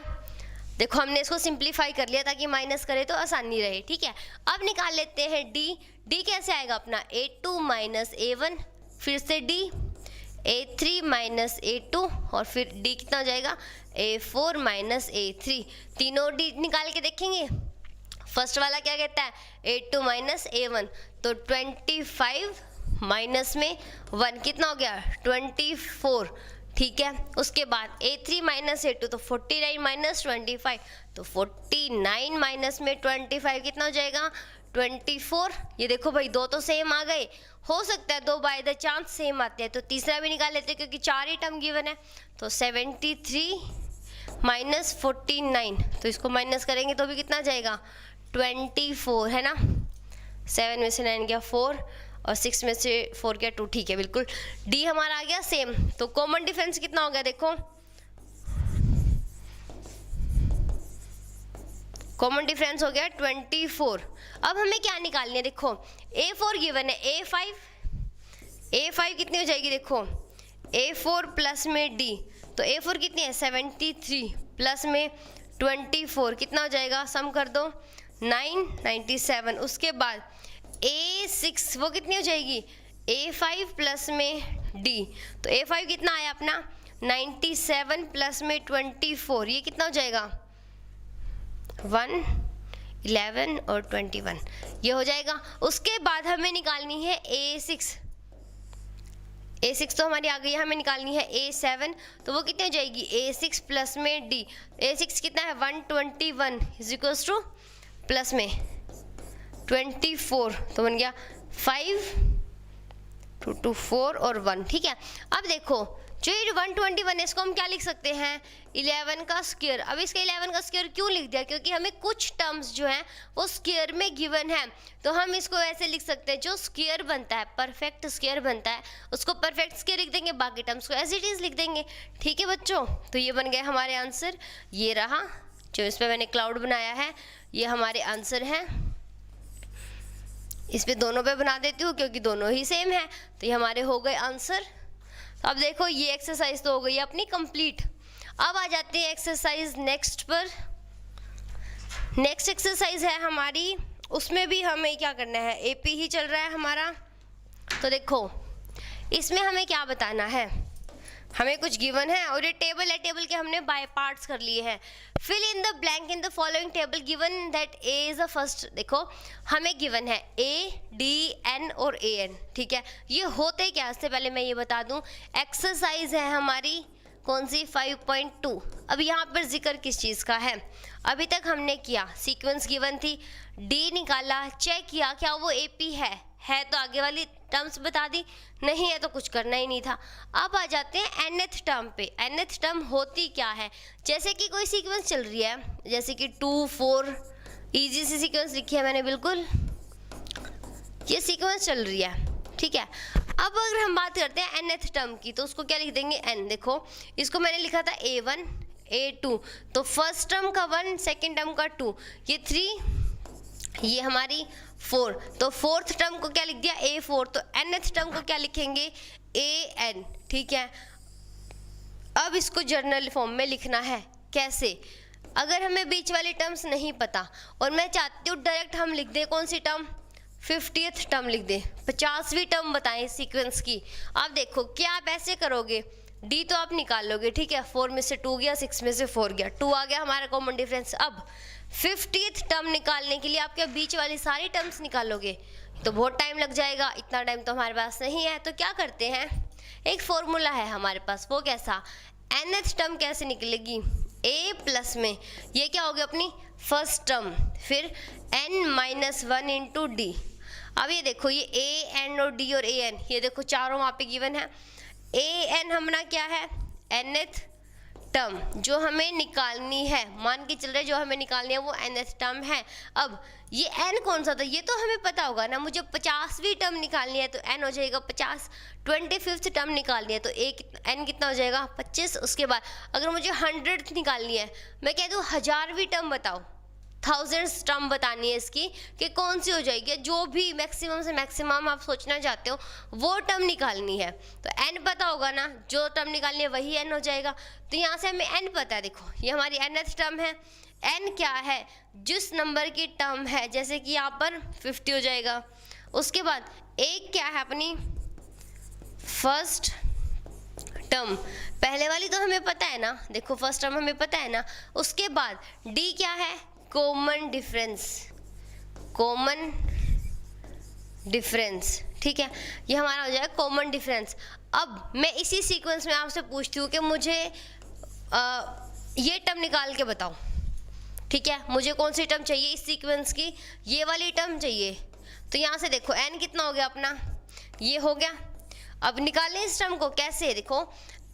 देखो हमने इसको सिंप्लीफाई कर लिया ताकि माइनस करे तो आसानी रहे, ठीक है। अब निकाल लेते हैं d कैसे आएगा अपना a2 माइनस a1, फिर से d a3 माइनस a2, और फिर d कितना हो जाएगा a4 माइनस a3। तीनों d निकाल के देखेंगे। फर्स्ट वाला क्या कहता है a2 माइनस a1, तो 25 माइनस में 1 कितना हो गया 24, ठीक है। उसके बाद a3 माइनस a2 तो 49 माइनस 25, तो 49 माइनस में 25 कितना हो जाएगा 24। ये देखो भाई दो तो सेम आ गए, हो सकता है 2 बाय द चांस सेम आते हैं, तो तीसरा भी निकाल लेते हैं क्योंकि 4 ही टर्म गिवन है। तो 73 माइनस 49, तो इसको माइनस करेंगे तो भी कितना जाएगा 24, है ना। 7 में से 9 गया 4 और 6 में से 4 गया 2, ठीक है बिल्कुल। डी हमारा आ गया सेम, तो कॉमन डिफरेंस कितना हो गया देखो, कॉमन डिफरेंस हो गया 24। अब हमें क्या निकालनी है, देखो a4 गिवन है, a5 कितनी हो जाएगी देखो a4 प्लस में d, तो a4 कितनी है 73 प्लस में 24 कितना हो जाएगा, सम कर दो 997। उसके बाद a6 वो कितनी हो जाएगी a5 प्लस में d, तो a5 कितना आया अपना 97 प्लस में 24, ये कितना हो जाएगा 1 11 और 21, ये हो जाएगा। उसके बाद हमें निकालनी है a6 तो हमारी आ गई है, हमें निकालनी है a7, तो वो कितनी हो जाएगी a6 प्लस में d, a6 कितना है 121 इज इक्वल्स टू प्लस में 24, तो बन गया 5 2 2 4 और 1, ठीक है। अब देखो जो ये 121 है इसको हम क्या लिख सकते हैं 11 का स्क्वायर। अब इसका 11 का स्क्वायर क्यों लिख दिया, क्योंकि हमें कुछ टर्म्स जो हैं वो स्क्वायर में गिवन है, तो हम इसको ऐसे लिख सकते हैं जो स्क्वायर बनता है, परफेक्ट स्क्वायर बनता है उसको परफेक्ट स्क्वायर लिख देंगे, बाकी टर्म्स को एज इट इज लिख देंगे, ठीक है बच्चों। तो ये बन गए हमारे आंसर, ये रहा जो इस पर मैंने क्लाउड बनाया है, ये हमारे आंसर हैं। इस पे दोनों पे बना देती हूँ क्योंकि दोनों ही सेम है, तो ये हमारे हो गए आंसर। तो अब देखो ये एक्सरसाइज तो हो गई अपनी कंप्लीट। अब आ जाते हैं एक्सरसाइज नेक्स्ट पर। नेक्स्ट एक्सरसाइज है हमारी, उसमें भी हमें क्या करना है, एपी ही चल रहा है हमारा। तो देखो इसमें हमें क्या बताना है, हमें कुछ गिवन है और ये टेबल है, टेबल के हमने बाय पार्ट्स कर लिए हैं। Fill in the blank in the following table given that A is the first. देखो हमें गिवन है ए, डी, एन और ए एन, ठीक है। ये होते क्या, इससे पहले मैं ये बता दूं, एक्सरसाइज है हमारी कौन सी, 5.2। अब यहाँ पर जिक्र किस चीज़ का है, अभी तक हमने किया सीक्वेंस गिवन थी, डी निकाला, चेक किया क्या वो एपी है तो आगे वाली टर्म्स बता दी, नहीं है तो कुछ करना ही नहीं था। अब आ जाते हैं nth टर्म पे। nth टर्म होती क्या है, जैसे कि कोई सीक्वेंस चल रही है, जैसे कि 2, 4, इजी सी सीक्वेंस लिखी है मैंने, बिल्कुल ये सीक्वेंस चल रही है, ठीक है। अब अगर हम बात करते हैं nth टर्म की, तो उसको क्या लिख देंगे, n। देखो इसको मैंने लिखा था a1, a2, तो फर्स्ट टर्म का 1, सेकेंड टर्म का 2, ये 3, ये हमारी 4, तो फोर्थ टर्म को क्या लिख दिया, a4, तो nth टर्म को क्या लिखेंगे, an, ठीक है। अब इसको जर्नल फॉर्म में लिखना है, कैसे, अगर हमें बीच वाली टर्म्स नहीं पता और मैं चाहती हूँ डायरेक्ट हम लिख दें कौन सी टर्म, 50th टर्म लिख दें, 50वीं टर्म बताएं सीक्वेंस की। आप देखो क्या आप ऐसे करोगे, डी तो आप निकाल लोगे, ठीक है, 4 में से 2 गया, 6 में से 4 गया, 2 आ गया हमारा कॉमन डिफरेंस। अब 50th टर्म निकालने के लिए आप क्या बीच वाली सारी टर्म्स निकालोगे, तो बहुत टाइम लग जाएगा, इतना टाइम तो हमारे पास नहीं है। तो क्या करते हैं, एक फॉर्मूला है हमारे पास, वो कैसा, nth टर्म कैसे निकलेगी, a प्लस में ये क्या हो गया अपनी फर्स्ट टर्म, फिर n-1 इंटू डी। अब ये देखो ये a, n और d और a n, ये देखो चारों वहाँ पे गिवन है। a n हमारा क्या है, nth टर्म जो हमें निकालनी है, मान के चल रहे जो हमें निकालनी है वो nth टर्म है। अब ये n कौन सा था, ये तो हमें पता होगा ना, मुझे 50वीं टर्म निकालनी है तो n हो जाएगा 50, 25th टर्म निकालनी है तो n कितना हो जाएगा 25। उसके बाद अगर मुझे 100th निकालनी है, मैं कह दूँ 1000वीं टर्म बताओ, 1000th टर्म बतानी है इसकी कि कौन सी हो जाएगी, जो भी मैक्सिमम से मैक्सिमम आप सोचना चाहते हो वो टर्म निकालनी है। तो n पता होगा ना, जो टर्म निकालनी है वही n हो जाएगा। तो यहाँ से हमें n पता है, देखो ये हमारी nth टर्म है। n क्या है, जिस नंबर की टर्म है, जैसे कि यहाँ पर 50 हो जाएगा। उसके बाद एक क्या है अपनी फर्स्ट टर्म, पहले वाली तो हमें पता है ना, देखो फर्स्ट टर्म हमें पता है ना। उसके बाद d क्या है, कॉमन डिफरेंस, कॉमन डिफरेंस, ठीक है, ये हमारा हो जाएगा कॉमन डिफरेंस। अब मैं इसी सीक्वेंस में आपसे पूछती हूँ कि मुझे ये टर्म निकाल के बताओ, ठीक है, मुझे कौन सी टर्म चाहिए इस सीक्वेंस की, ये वाली टर्म चाहिए। तो यहाँ से देखो n कितना हो गया अपना, ये हो गया। अब निकालें इस टर्म को कैसे, देखो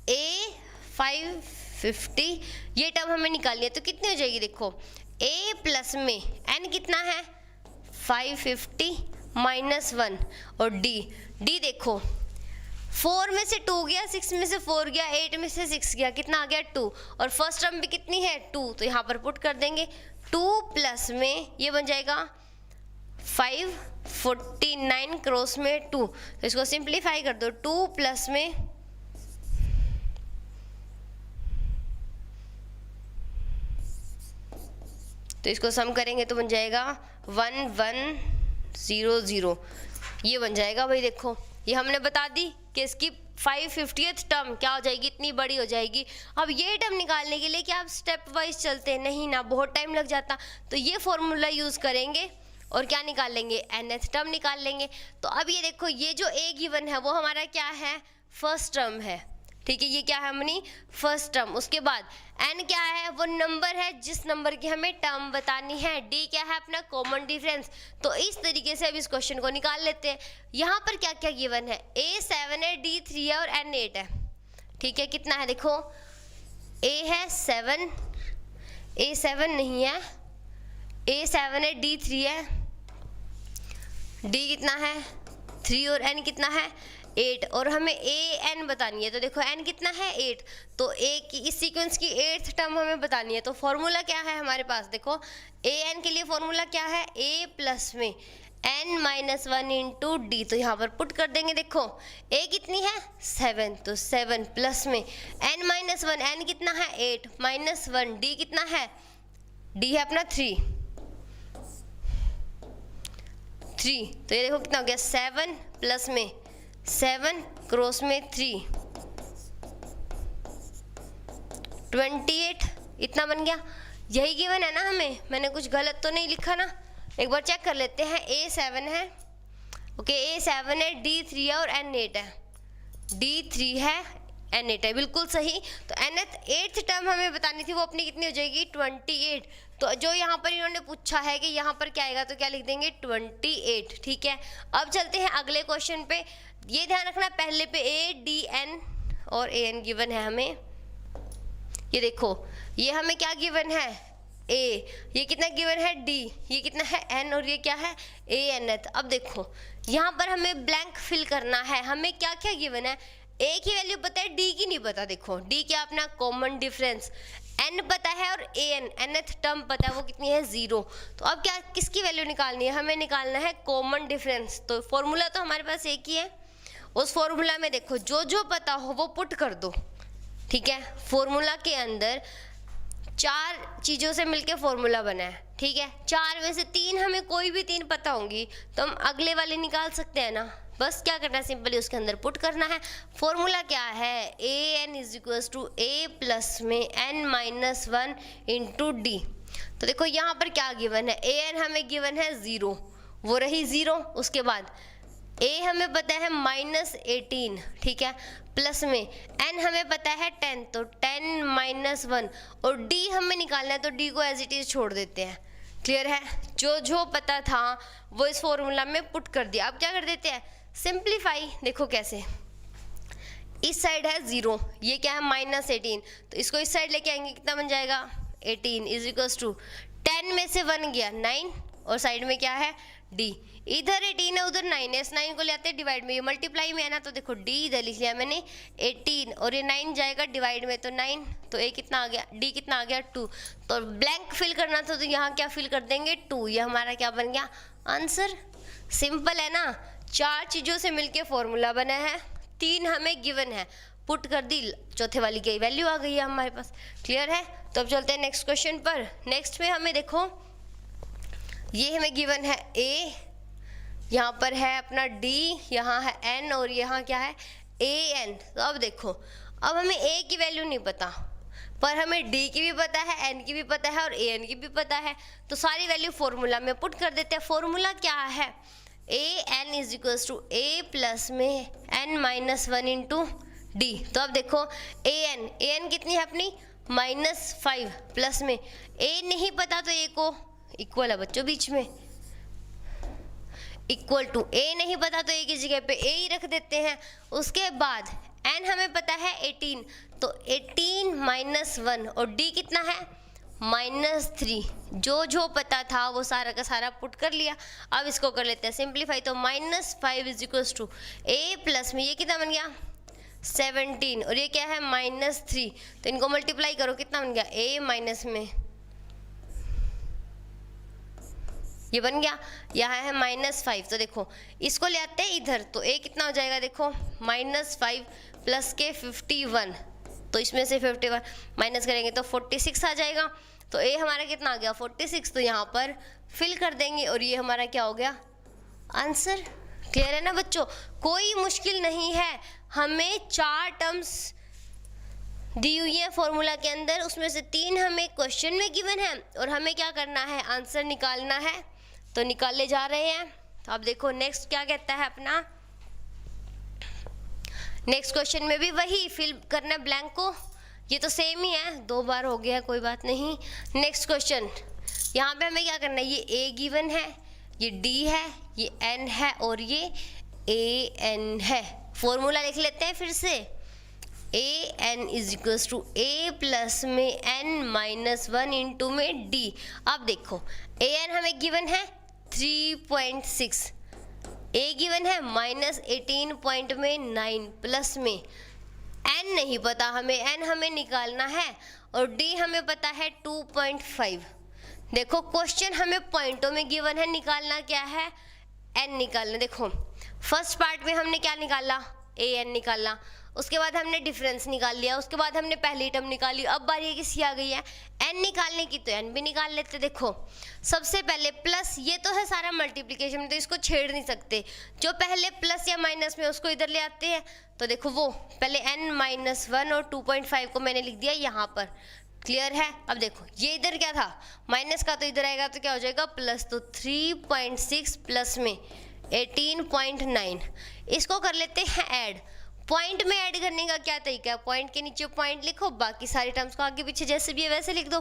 a 550 ये टर्म हमें निकालनी है, तो कितनी हो जाएगी, देखो a प्लस में n कितना है 550 -1 और d देखो 4 में से 2 गया, 6 में से 4 गया, 8 में से 6 गया, कितना आ गया 2, और फर्स्ट टर्म भी कितनी है 2, तो यहाँ पर पुट कर देंगे 2 प्लस में ये बन जाएगा 549 क्रॉस में 2, तो इसको सिंप्लीफाई कर दो, 2 प्लस में तो इसको सम करेंगे तो बन जाएगा 1100, ये बन जाएगा भाई। देखो ये हमने बता दी कि इसकी 550th टर्म क्या हो जाएगी, इतनी बड़ी हो जाएगी। अब ये टर्म निकालने के लिए क्या आप स्टेप वाइज चलते हैं, नहीं ना, बहुत टाइम लग जाता, तो ये फॉर्मूला यूज़ करेंगे और क्या निकाल लेंगे, nth टर्म निकाल लेंगे। तो अब ये देखो ये जो a गिवन है वो हमारा क्या है, फर्स्ट टर्म है, ठीक है, ये क्या है अपनी फर्स्ट टर्म। उसके बाद n क्या है, वो नंबर है जिस नंबर की हमें टर्म बतानी है। d क्या है अपना कॉमन डिफरेंस। तो इस तरीके से अब इस क्वेश्चन को निकाल लेते हैं। यहाँ पर क्या क्या गिवन है, a 7 है, d 3 है और n 8 है, ठीक है। कितना है देखो, a है 7, a 7 नहीं है, a 7 है, d 3 है, d कितना है 3 और n कितना है 8, और हमें a n बतानी है। तो देखो n कितना है 8, तो a की इस सीक्वेंस की 8th टर्म हमें बतानी है। तो फॉर्मूला क्या है हमारे पास, देखो a n के लिए फॉर्मूला क्या है, a प्लस में n माइनस 1 इंटू डी, तो यहाँ पर पुट कर देंगे। देखो a कितनी है 7, तो 7 प्लस में n माइनस 1, n कितना है 8 माइनस 1, d कितना है, d है अपना 3, तो ये देखो कितना हो गया 7 प्लस में 7 क्रॉस में 3, 28 इतना बन गया। यही गिवन है ना हमें, मैंने कुछ गलत तो नहीं लिखा ना, एक बार चेक कर लेते हैं। a 7 है, ओके a 7 है, d 3 है और n 8 है, d 3 है n 8 है, बिल्कुल सही। तो nth टर्म हमें बतानी थी, वो अपनी कितनी हो जाएगी 28। तो जो यहाँ पर इन्होंने पूछा है कि यहाँ पर क्या आएगा, तो क्या लिख देंगे 28, ठीक है। अब चलते हैं अगले क्वेश्चन पे। ये ध्यान रखना पहले पे a d n और a n गिवन है हमें। ये देखो ये हमें क्या गिवन है a, ये कितना गिवन है d, ये कितना है n और ये क्या है a nth। अब देखो यहाँ पर हमें ब्लैंक फिल करना है। हमें क्या क्या गिवन है, a की वैल्यू पता है, d की नहीं पता। देखो d क्या अपना कॉमन डिफरेंस, n पता है और nth टर्म पता है, वो कितनी है 0। तो अब क्या किसकी वैल्यू निकालनी है, हमें निकालना है कॉमन डिफरेंस। तो फॉर्मूला तो हमारे पास एक ही है, उस फॉर्मूला में देखो जो जो पता हो वो पुट कर दो, ठीक है। फॉर्मूला के अंदर 4 चीज़ों से मिलके फॉर्मूला बना है, ठीक है। 4 में से 3 हमें कोई भी 3 पता होंगी तो हम अगले वाले निकाल सकते हैं ना। बस क्या करना है, सिंपली उसके अंदर पुट करना है। फॉर्मूला क्या है, a n is equals to a plus में n माइनस 1 इंटू डी। तो देखो यहाँ पर क्या गिवन है, a n हमें गिवन है 0, वो रही 0। उसके बाद a हमें पता है माइनस 18, ठीक है, प्लस में n हमें पता है 10, तो 10 माइनस 1 और d हमें निकालना है, तो d को एज इट इज छोड़ देते हैं। क्लियर है, जो जो पता था वो इस फॉर्मूला में पुट कर दिया। अब क्या कर देते हैं, सिंप्लीफाई। देखो कैसे, इस साइड है 0, ये क्या है माइनस 18, तो इसको इस साइड लेके आएंगे, कितना बन जाएगा 18 इज इक्वल्स टू 10 में से 1 गया 9 और साइड में क्या है d, इधर 18 है उधर 9 है, इस 9 को ले आते हैं डिवाइड में, ये मल्टीप्लाई में है ना, तो देखो d इधर लिख लिया मैंने 18 और ये 9 जाएगा डिवाइड में, तो 9, तो a कितना आ गया, d कितना आ गया 2। तो ब्लैंक फिल करना था, तो यहाँ क्या फिल कर देंगे 2, ये हमारा क्या बन गया आंसर। सिंपल है ना, 4 चीज़ों से मिलके फॉर्मूला बना है, 3 हमें गिवन है, पुट कर दी, चौथे वाली की वैल्यू आ गई है हमारे पास। क्लियर है, तो अब चलते हैं नेक्स्ट क्वेश्चन पर। नेक्स्ट में हमें देखो ये हमें गिवन है a, यहाँ पर है अपना d, यहाँ है n और यहाँ क्या है a n। तो अब देखो, अब हमें a की वैल्यू नहीं पता, पर हमें d की भी पता है, n की भी पता है और a n की भी पता है, तो सारी वैल्यू फॉर्मूला में पुट कर देते हैं। फॉर्मूला क्या है, a n is equals to a plus में n माइनस 1 इंटू डी। तो अब देखो a n कितनी है अपनी -5 प्लस में a नहीं पता, तो a को इक्वल है बच्चों बीच में, इक्वल टू a नहीं पता तो a की जगह पे a ही रख देते हैं। उसके बाद n हमें पता है 18, तो 18 माइनस 1 और d कितना है -3। जो जो पता था वो सारा का सारा पुट कर लिया। अब इसको कर लेते हैं सिंप्लीफाई, तो -5 is equals to a plus में ये कितना बन गया 17 और ये क्या है -3, तो इनको मल्टीप्लाई करो, कितना बन गया a माइनस में ये बन गया, यहाँ है -5। तो देखो इसको ले आते हैं इधर, तो a कितना हो जाएगा, देखो -5 प्लस के 51, तो इसमें से 51 माइनस करेंगे तो 46 आ जाएगा। तो a हमारा कितना आ गया 46, तो यहाँ पर फिल कर देंगे और ये हमारा क्या हो गया आंसर। क्लियर है ना बच्चों, कोई मुश्किल नहीं है। हमें 4 टर्म्स दी हुई है फॉर्मूला के अंदर, उसमें से 3 हमें क्वेश्चन में गिवन है और हमें क्या करना है आंसर निकालना है, तो निकाले जा रहे हैं। तो अब देखो नेक्स्ट क्या कहता है अपना, नेक्स्ट क्वेश्चन में भी वही फिल करना है ब्लैंक को, ये तो सेम ही है, 2 बार हो गया कोई बात नहीं। नेक्स्ट क्वेश्चन, यहाँ पे हमें क्या करना है, ये a गिवन है, ये d है, ये n है और ये a n है। फॉर्मूला लिख लेते हैं फिर से, a n is equals to a plus में n माइनस 1 इंटू में d। अब देखो a n हमें गिवन है 3.6, a गिवन है -18.9 प्लस में n नहीं पता हमें, n हमें निकालना है और d हमें पता है 2.5। देखो क्वेश्चन हमें पॉइंटों में गिवन है, निकालना क्या है n निकालना। देखो फर्स्ट पार्ट में हमने क्या निकाला, an निकाला, उसके बाद हमने डिफरेंस निकाल लिया, उसके बाद हमने पहली टर्म निकाली। अब बारी किसकी आ गई है, n निकालने की, तो n भी निकाल लेते। देखो सबसे पहले प्लस, ये तो है सारा मल्टीप्लिकेशन, तो इसको छेड़ नहीं सकते। जो पहले प्लस या माइनस में उसको इधर ले आते हैं। तो देखो वो पहले n-1 और 2.5 को मैंने लिख दिया यहाँ पर। क्लियर है। अब देखो ये इधर क्या था, माइनस का, तो इधर आएगा तो क्या हो जाएगा प्लस। तो 3.6 प्लस में 18.9, इसको कर लेते हैं ऐड। पॉइंट में ऐड करने का क्या तरीका है, पॉइंट के नीचे पॉइंट लिखो, बाकी सारी टर्म्स को आगे पीछे जैसे भी है वैसे लिख दो।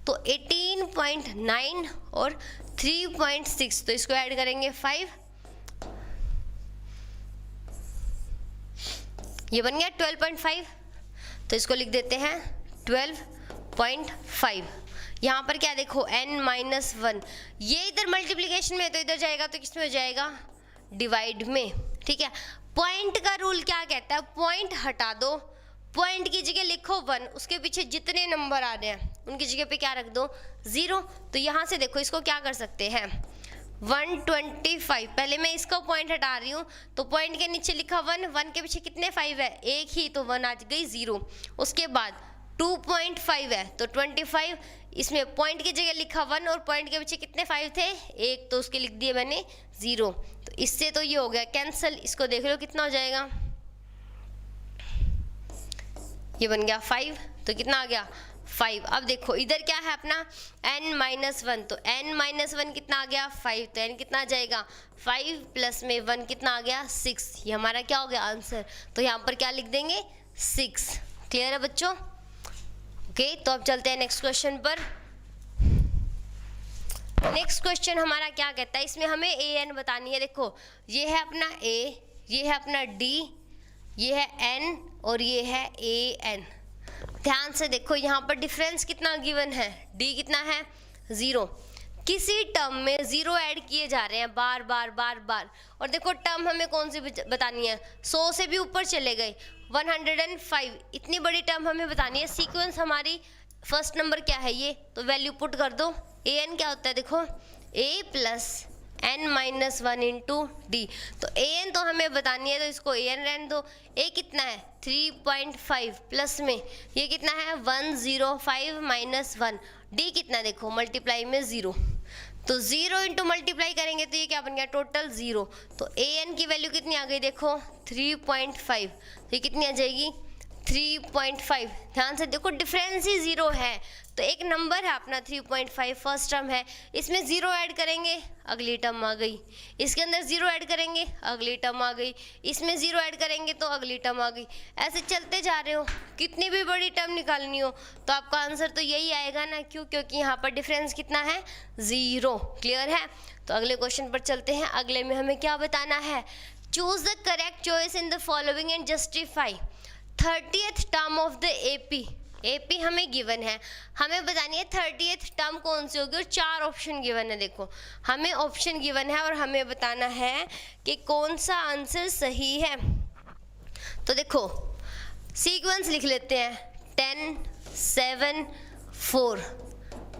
तो 18.9 और 3.6, तो इसको ऐड करेंगे 5, ये बन गया 12.5। तो इसको लिख देते हैं 12.5। यहाँ पर क्या देखो n-1, ये इधर मल्टीप्लिकेशन में है तो इधर जाएगा तो किस में हो जाएगा, डिवाइड में। ठीक है। पॉइंट का रूल क्या कहता है, पॉइंट हटा दो, पॉइंट की जगह लिखो 1, उसके पीछे जितने नंबर आ रहे हैं उनकी जगह पे क्या रख दो 0। तो यहाँ से देखो इसको क्या कर सकते हैं 125, पहले मैं इसको पॉइंट हटा रही हूँ तो पॉइंट के नीचे लिखा 1, 1 के पीछे कितने 5 है, एक ही, तो 1 आ गई 0। उसके बाद 2.5 है तो 25, इसमें पॉइंट की जगह लिखा 1 और पॉइंट के पीछे कितने 5 थे, एक, तो उसके लिख दिए मैंने 0। तो इससे तो ये हो गया कैंसिल। इसको देख लो कितना हो जाएगा, ये बन गया 5, तो कितना आ गया 5। अब देखो इधर क्या है अपना n-1, तो n-1 कितना आ गया 5, तो n कितना आ जाएगा 5 प्लस में 1 कितना आ गया 6, ये हमारा क्या हो गया आंसर। तो यहाँ पर क्या लिख देंगे 6। क्लियर है बच्चों। ओके, तो अब चलते हैं नेक्स्ट क्वेश्चन पर। नेक्स्ट क्वेश्चन हमारा क्या कहता है, इसमें हमें an बतानी है। देखो ये है अपना a, ये है अपना d, ये है n और ये है an। ध्यान से देखो यहाँ पर डिफरेंस कितना गिवन है, d कितना है 0। किसी टर्म में 0 ऐड किए जा रहे हैं बार बार बार बार। और देखो टर्म हमें कौन सी बतानी है, 100 से भी ऊपर चले गए, 105, इतनी बड़ी टर्म हमें बतानी है। सीक्वेंस हमारी फर्स्ट नंबर क्या है ये, तो वैल्यू पुट कर दो। an क्या होता है देखो a plus n-1 into D. तो an तो हमें बतानी है तो इसको an रहने दो। a कितना है 3.5 प्लस में ये कितना है 105 माइनस 1, d कितना देखो मल्टीप्लाई में 0, तो 0 इंटू मल्टीप्लाई करेंगे तो ये क्या बन गया टोटल 0। तो an की वैल्यू कितनी आ गई देखो 3.5, तो ये कितनी आ जाएगी 3.5। ध्यान से देखो डिफरेंस ही 0 है, तो एक नंबर है अपना 3.5 फर्स्ट टर्म है, इसमें 0 ऐड करेंगे अगली टर्म आ गई, इसके अंदर 0 ऐड करेंगे अगली टर्म आ गई, इसमें 0 ऐड करेंगे तो अगली टर्म आ गई। ऐसे चलते जा रहे हो, कितनी भी बड़ी टर्म निकालनी हो तो आपका आंसर तो यही आएगा ना, क्यों, क्योंकि यहाँ पर डिफरेंस कितना है 0। क्लियर है। तो अगले क्वेश्चन पर चलते हैं। अगले में हमें क्या बताना है, choose the correct choice in the following and justify 30th term of the AP हमें गिवन है, हमें बतानी है 30th टर्म कौन सी होगी, और 4 ऑप्शन गिवन है। देखो हमें ऑप्शन गिवन है और हमें बताना है कि कौन सा आंसर सही है। तो देखो सीक्वेंस लिख लेते हैं 10, 7, 4,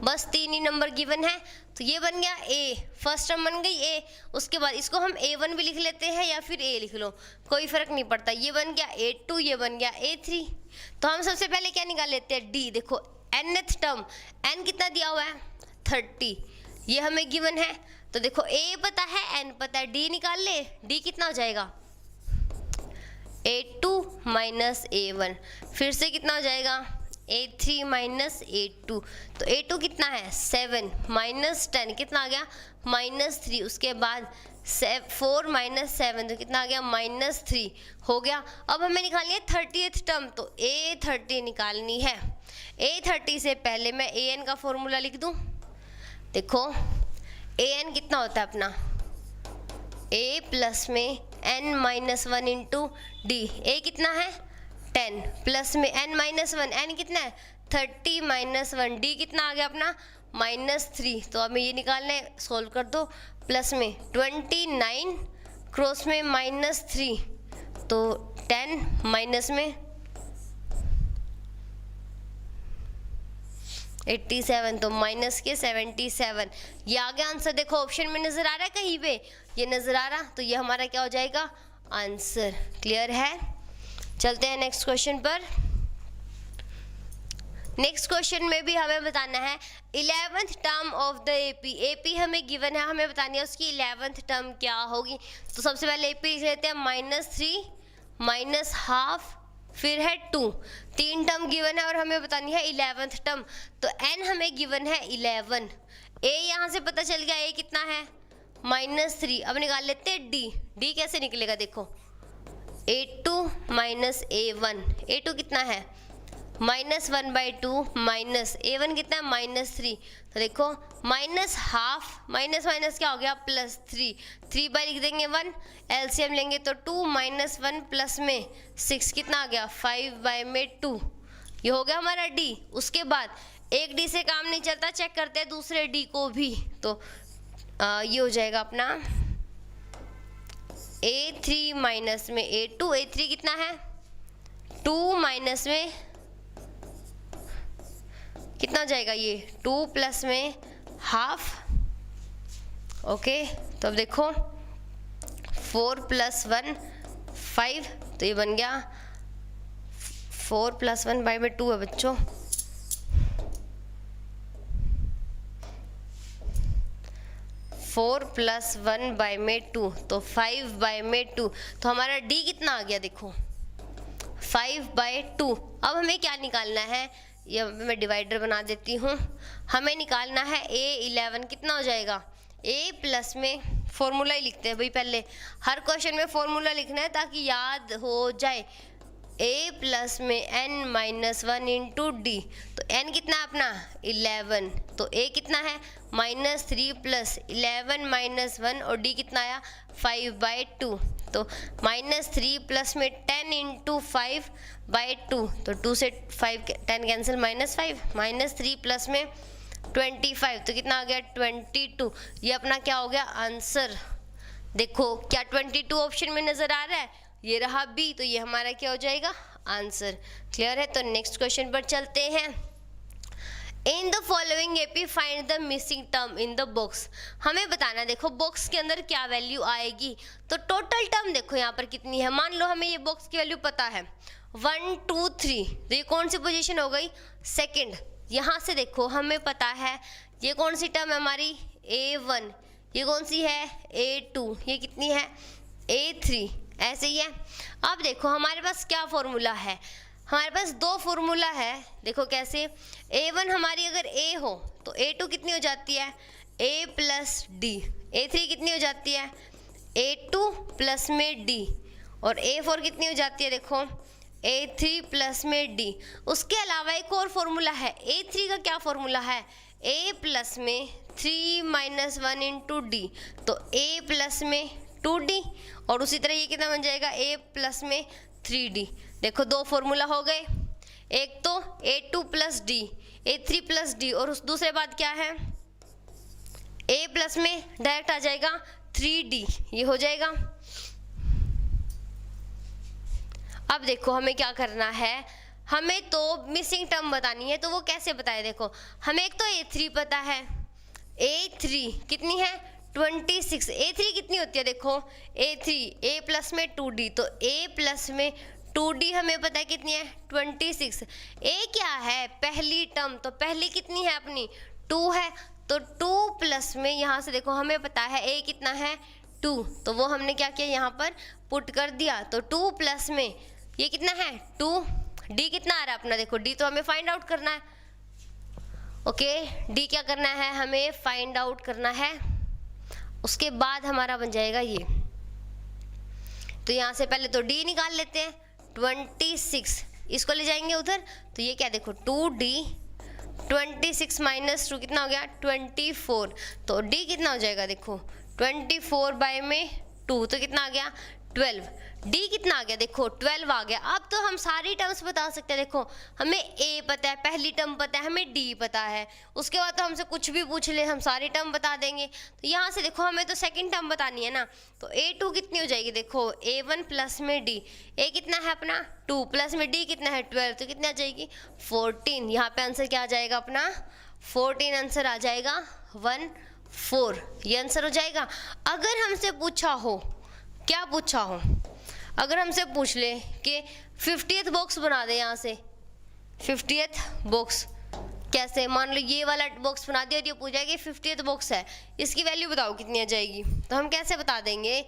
बस 3 ही नंबर गिवन है। तो ये बन गया A, फर्स्ट टर्म बन गई A। उसके बाद इसको हम A1 भी लिख लेते हैं या फिर A लिख लो, कोई फर्क नहीं पड़ता। ये बन गया A2, ये बन गया A3। तो हम सबसे पहले क्या निकाल लेते हैं D। देखो nth टर्म, n कितना दिया हुआ है 30, ये हमें गिवन है। तो देखो A पता है n पता है, D निकाल ले, D कितना हो जाएगा A2 माइनस A1, फिर से कितना हो जाएगा A3 माइनस A2। तो A2 कितना है 7 माइनस 10 कितना आ गया -3। उसके बाद 4 माइनस 7 तो कितना आ गया -3 हो गया। अब हमें निकालनी है 30th टर्म, तो A30 निकालनी है। A30 से पहले मैं an का फॉर्मूला लिख दूं। देखो an कितना होता है अपना a प्लस में n-1 इंटू डी। a कितना है 10 प्लस में n-1, n कितना है 30 माइनस 1, डी कितना आ गया अपना -3। तो हमें ये निकालना है, सोल्व कर दो। प्लस में 29 क्रॉस में -3, तो 10 माइनस में 87, तो माइनस के 77, ये आगे आंसर देखो ऑप्शन में नज़र आ रहा है कहीं पे, ये नज़र आ रहा, तो ये हमारा क्या हो जाएगा आंसर। क्लियर है? चलते हैं नेक्स्ट क्वेश्चन पर। नेक्स्ट क्वेश्चन में भी हमें बताना है 11th term of the AP. AP हमें गिवन है, हमें बतानी है उसकी 11th टर्म क्या होगी। तो सबसे पहले एपी लिख लेते हैं -3 -12 फिर है 2, 3 टर्म गिवन है और हमें बतानी है 11th टर्म। तो n हमें गिवन है 11, a यहाँ से पता चल गया a कितना है -3। अब निकाल लेते हैं d कैसे निकलेगा देखो, a2 -a1, a2 कितना है -1/2 माइनस a1 कितना है -3, तो देखो -12 माइनस क्या हो गया +3, 3 बाय लिख देंगे 1, एलसीएम लेंगे तो 2 -1 प्लस में 6 कितना आ गया 5/2, ये हो गया हमारा d। उसके बाद एक d से काम नहीं चलता, चेक करते हैं दूसरे d को भी, तो ये हो जाएगा अपना a3 माइनस में a2, a3 कितना है 2 माइनस में कितना हो जाएगा ये 2 प्लस में ½ ओके। तो अब देखो 4 + 1 5, तो ये बन गया 4 + 1 2 है बच्चों, 4 + 1 2, तो 5/2, तो हमारा d कितना आ गया देखो 5/2। अब हमें क्या निकालना है, ये मैं डिवाइडर बना देती हूँ, हमें निकालना है a11 कितना हो जाएगा, a प्लस में फॉर्मूला ही लिखते हैं भाई, पहले हर क्वेश्चन में फॉर्मूला लिखना है ताकि याद हो जाए। a प्लस में n-1 इंटू डी, तो n कितना है अपना 11, तो a कितना है -3 + 11 - 1 और d कितना आया 5/2, तो -3 प्लस में 10 इंटू 5/2, तो 2 से 5 10 कैंसिल -5 -3 प्लस में 25, तो कितना आ गया 22। ये अपना क्या हो गया आंसर। देखो क्या 22 ऑप्शन में नज़र आ रहा है, ये रहा बी, तो ये हमारा क्या हो जाएगा आंसर। क्लियर है? तो नेक्स्ट क्वेश्चन पर चलते हैं। इन the following AP find the missing term in the box. हमें बताना, देखो बॉक्स के अंदर क्या वैल्यू आएगी, तो टोटल टर्म देखो यहाँ पर कितनी है। मान लो हमें ये बॉक्स की वैल्यू पता है 1 2 3, तो ये कौन सी पोजीशन हो गई सेकंड। यहाँ से देखो हमें पता है ये कौन सी टर्म है हमारी a1, ये कौन सी है a2, ये कितनी है a3, ऐसे ही है। अब देखो हमारे पास क्या फॉर्मूला है, हमारे पास 2 फॉर्मूला है। देखो कैसे, a1 हमारी अगर a हो तो a2 कितनी हो जाती है a प्लस d, a3 कितनी हो जाती है a2 प्लस में d, और a4 कितनी हो जाती है देखो a3 प्लस में d। उसके अलावा एक और फॉर्मूला है, a3 का क्या फॉर्मूला है a प्लस में 3 - 1 इंटू डी, तो a प्लस में 2d, और उसी तरह ये कितना बन जाएगा a प्लस में 3d। देखो 2 फॉर्मूला हो गए, एक तो a2 plus d, a3 plus d, और उस दूसरे बात क्या है a प्लस में डायरेक्ट आ जाएगा 3d, ये हो जाएगा। अब देखो हमें क्या करना है, हमें तो मिसिंग टर्म बतानी है, तो वो कैसे बताए। देखो हमें एक तो a3 पता है, a3 कितनी है 26, a3 कितनी होती है देखो a3 a प्लस में 2d, तो a प्लस में 2d हमें पता है कितनी है 26। a क्या है पहली टर्म, तो पहली कितनी है अपनी 2 है, तो 2 प्लस में यहाँ से देखो हमें पता है a कितना है 2, तो वो हमने क्या किया यहाँ पर पुट कर दिया, तो 2 प्लस में ये कितना है 2, d कितना आ रहा है अपना देखो d तो हमें फाइंड आउट करना है। ओके d क्या करना है हमें फाइंड आउट करना है, उसके बाद हमारा बन जाएगा ये। तो यहाँ से पहले तो d निकाल लेते हैं 26, इसको ले जाएंगे उधर, तो ये क्या देखो 2d 26 - 2 कितना हो गया 24, तो d कितना हो जाएगा देखो 24/2, तो कितना आ गया 12, डी कितना आ गया, देखो 12 आ गया। अब तो हम सारी टर्म्स बता सकते हैं। देखो हमें ए पता है, पहली टर्म पता है, हमें डी पता है, उसके बाद तो हमसे कुछ भी पूछ ले हम सारी टर्म बता देंगे। तो यहाँ से देखो हमें तो सेकंड टर्म बतानी है ना, तो A2 कितनी हो जाएगी, देखो A1 प्लस में डी, ए कितना है अपना 2 प्लस में डी कितना है 12, तो कितना आ जाएगी 14। यहाँ पे आंसर क्या आ जाएगा अपना 14 आंसर आ जाएगा 14, ये आंसर हो जाएगा। अगर हमसे पूछा हो, क्या पूछा हो, अगर हमसे पूछ ले कि 50th बॉक्स बना दे, यहाँ से 50th बॉक्स कैसे, मान लो ये वाला बॉक्स बना दिया और ये पूछा कि 50th बॉक्स है, इसकी वैल्यू बताओ कितनी आ जाएगी, तो हम कैसे बता देंगे,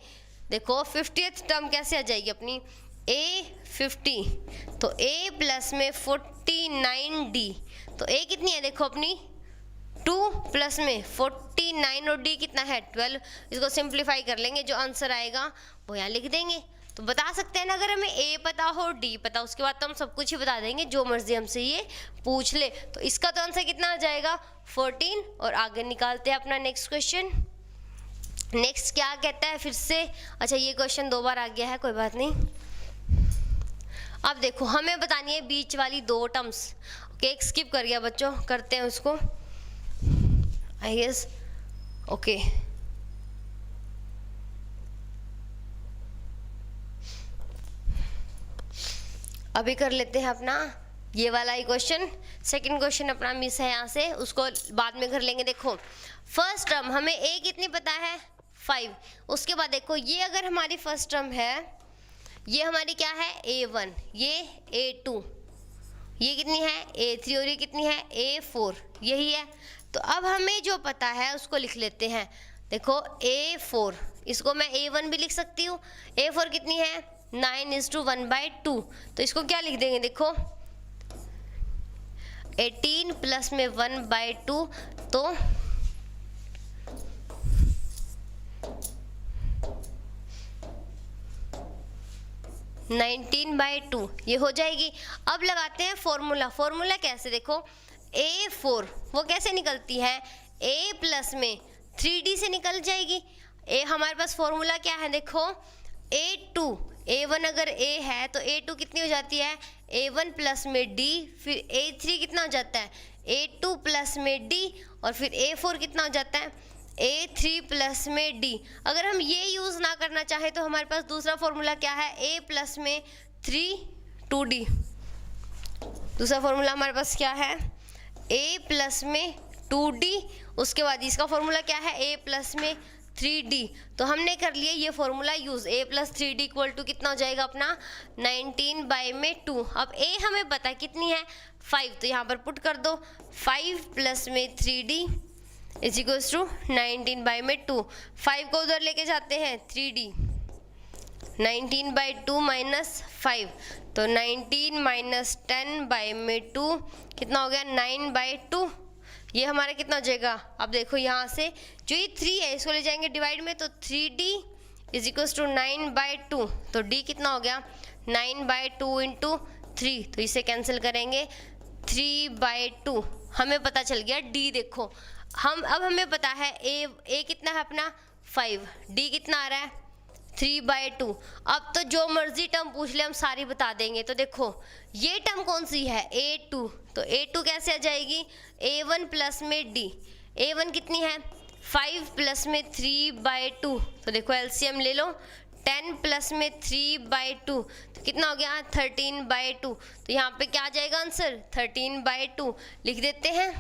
देखो 50th टर्म कैसे आ जाएगी अपनी A50, तो A प्लस में 49D, तो A कितनी है देखो अपनी 2 प्लस में 49 और D कितना है 12, इसको सिंप्लीफाई कर लेंगे, जो आंसर आएगा वो यहाँ लिख देंगे। तो बता सकते हैं ना, अगर हमें A पता हो D पता, उसके बाद तो हम सब कुछ ही बता देंगे, जो मर्जी हमसे ये पूछ ले। तो इसका तो आंसर कितना आ जाएगा 14। और आगे निकालते हैं अपना नेक्स्ट क्वेश्चन। नेक्स्ट क्या कहता है फिर से, अच्छा ये क्वेश्चन 2 बार आ गया है, कोई बात नहीं। अब देखो हमें बतानी है बीच वाली 2 टर्म्स। ओके, एक स्किप कर गया बच्चों, करते हैं उसको, आई गेस। ओके, अभी कर लेते हैं अपना ये वाला ही क्वेश्चन। सेकंड क्वेश्चन अपना मिस है यहाँ से, उसको बाद में कर लेंगे। देखो फर्स्ट टर्म हमें A कितनी पता है 5, उसके बाद देखो ये अगर हमारी फर्स्ट टर्म है, ये हमारी क्या है A1, ये A2, ये कितनी है A3 और ये कितनी है A4, यही है। तो अब हमें जो पता है उसको लिख लेते हैं। देखो A4, इसको मैं A1 भी लिख सकती हूँ। A4 कितनी है 9:1/2, तो इसको क्या लिख देंगे, देखो 18 प्लस में 1/2, तो 19/2 ये हो जाएगी। अब लगाते हैं फॉर्मूला। फॉर्मूला कैसे, देखो A4 वो कैसे निकलती है, A प्लस में 3D से निकल जाएगी। A हमारे पास फॉर्मूला क्या है, देखो A2, A1 अगर A है तो A2 कितनी हो जाती है A1 प्लस में D, फिर A3 कितना हो जाता है A2 प्लस में D, और फिर A4 कितना हो जाता है A3 प्लस में D। अगर हम ये यूज़ ना करना चाहे तो हमारे पास दूसरा फॉर्मूला क्या है, A प्लस में 3 2D। दूसरा फॉर्मूला हमारे पास क्या है A प्लस में 2D, उसके बाद इसका फॉर्मूला क्या है A प्लस में 3D। तो हमने कर लिया ये formula use, A plus 3D equal to कितना हो जाएगा अपना 19/2। अब A हमें पता है कितनी है 5, तो यहाँ पर पुट कर दो 5 प्लस में 3D इज इक्वल्स टू 19/2। 5 को उधर लेके जाते हैं 3D, 19/2 माइनस 5, तो 19 माइनस 10/2 कितना हो गया 9/2। ये हमारा कितना हो जाएगा, अब देखो यहाँ से जो ये 3 है इसको ले जाएंगे डिवाइड में, तो 3D इज इक्वल्स टू 9/2, तो D कितना हो गया 9/2 इंटू 3, तो इसे कैंसिल करेंगे 3/2। हमें पता चल गया D। देखो अब हमें पता है A कितना है अपना 5, D कितना आ रहा है 3/2। अब तो जो मर्जी टर्म पूछ ले हम सारी बता देंगे। तो देखो ये टर्म कौन सी है A2, तो A2 कैसे आ जाएगी A1 प्लस में D। A1 कितनी है 5 प्लस में 3/2, तो देखो एलसीएम ले लो 10 प्लस में 3/2, तो कितना हो गया 13/2। तो यहाँ पे क्या आ जाएगा आंसर 13/2 लिख देते हैं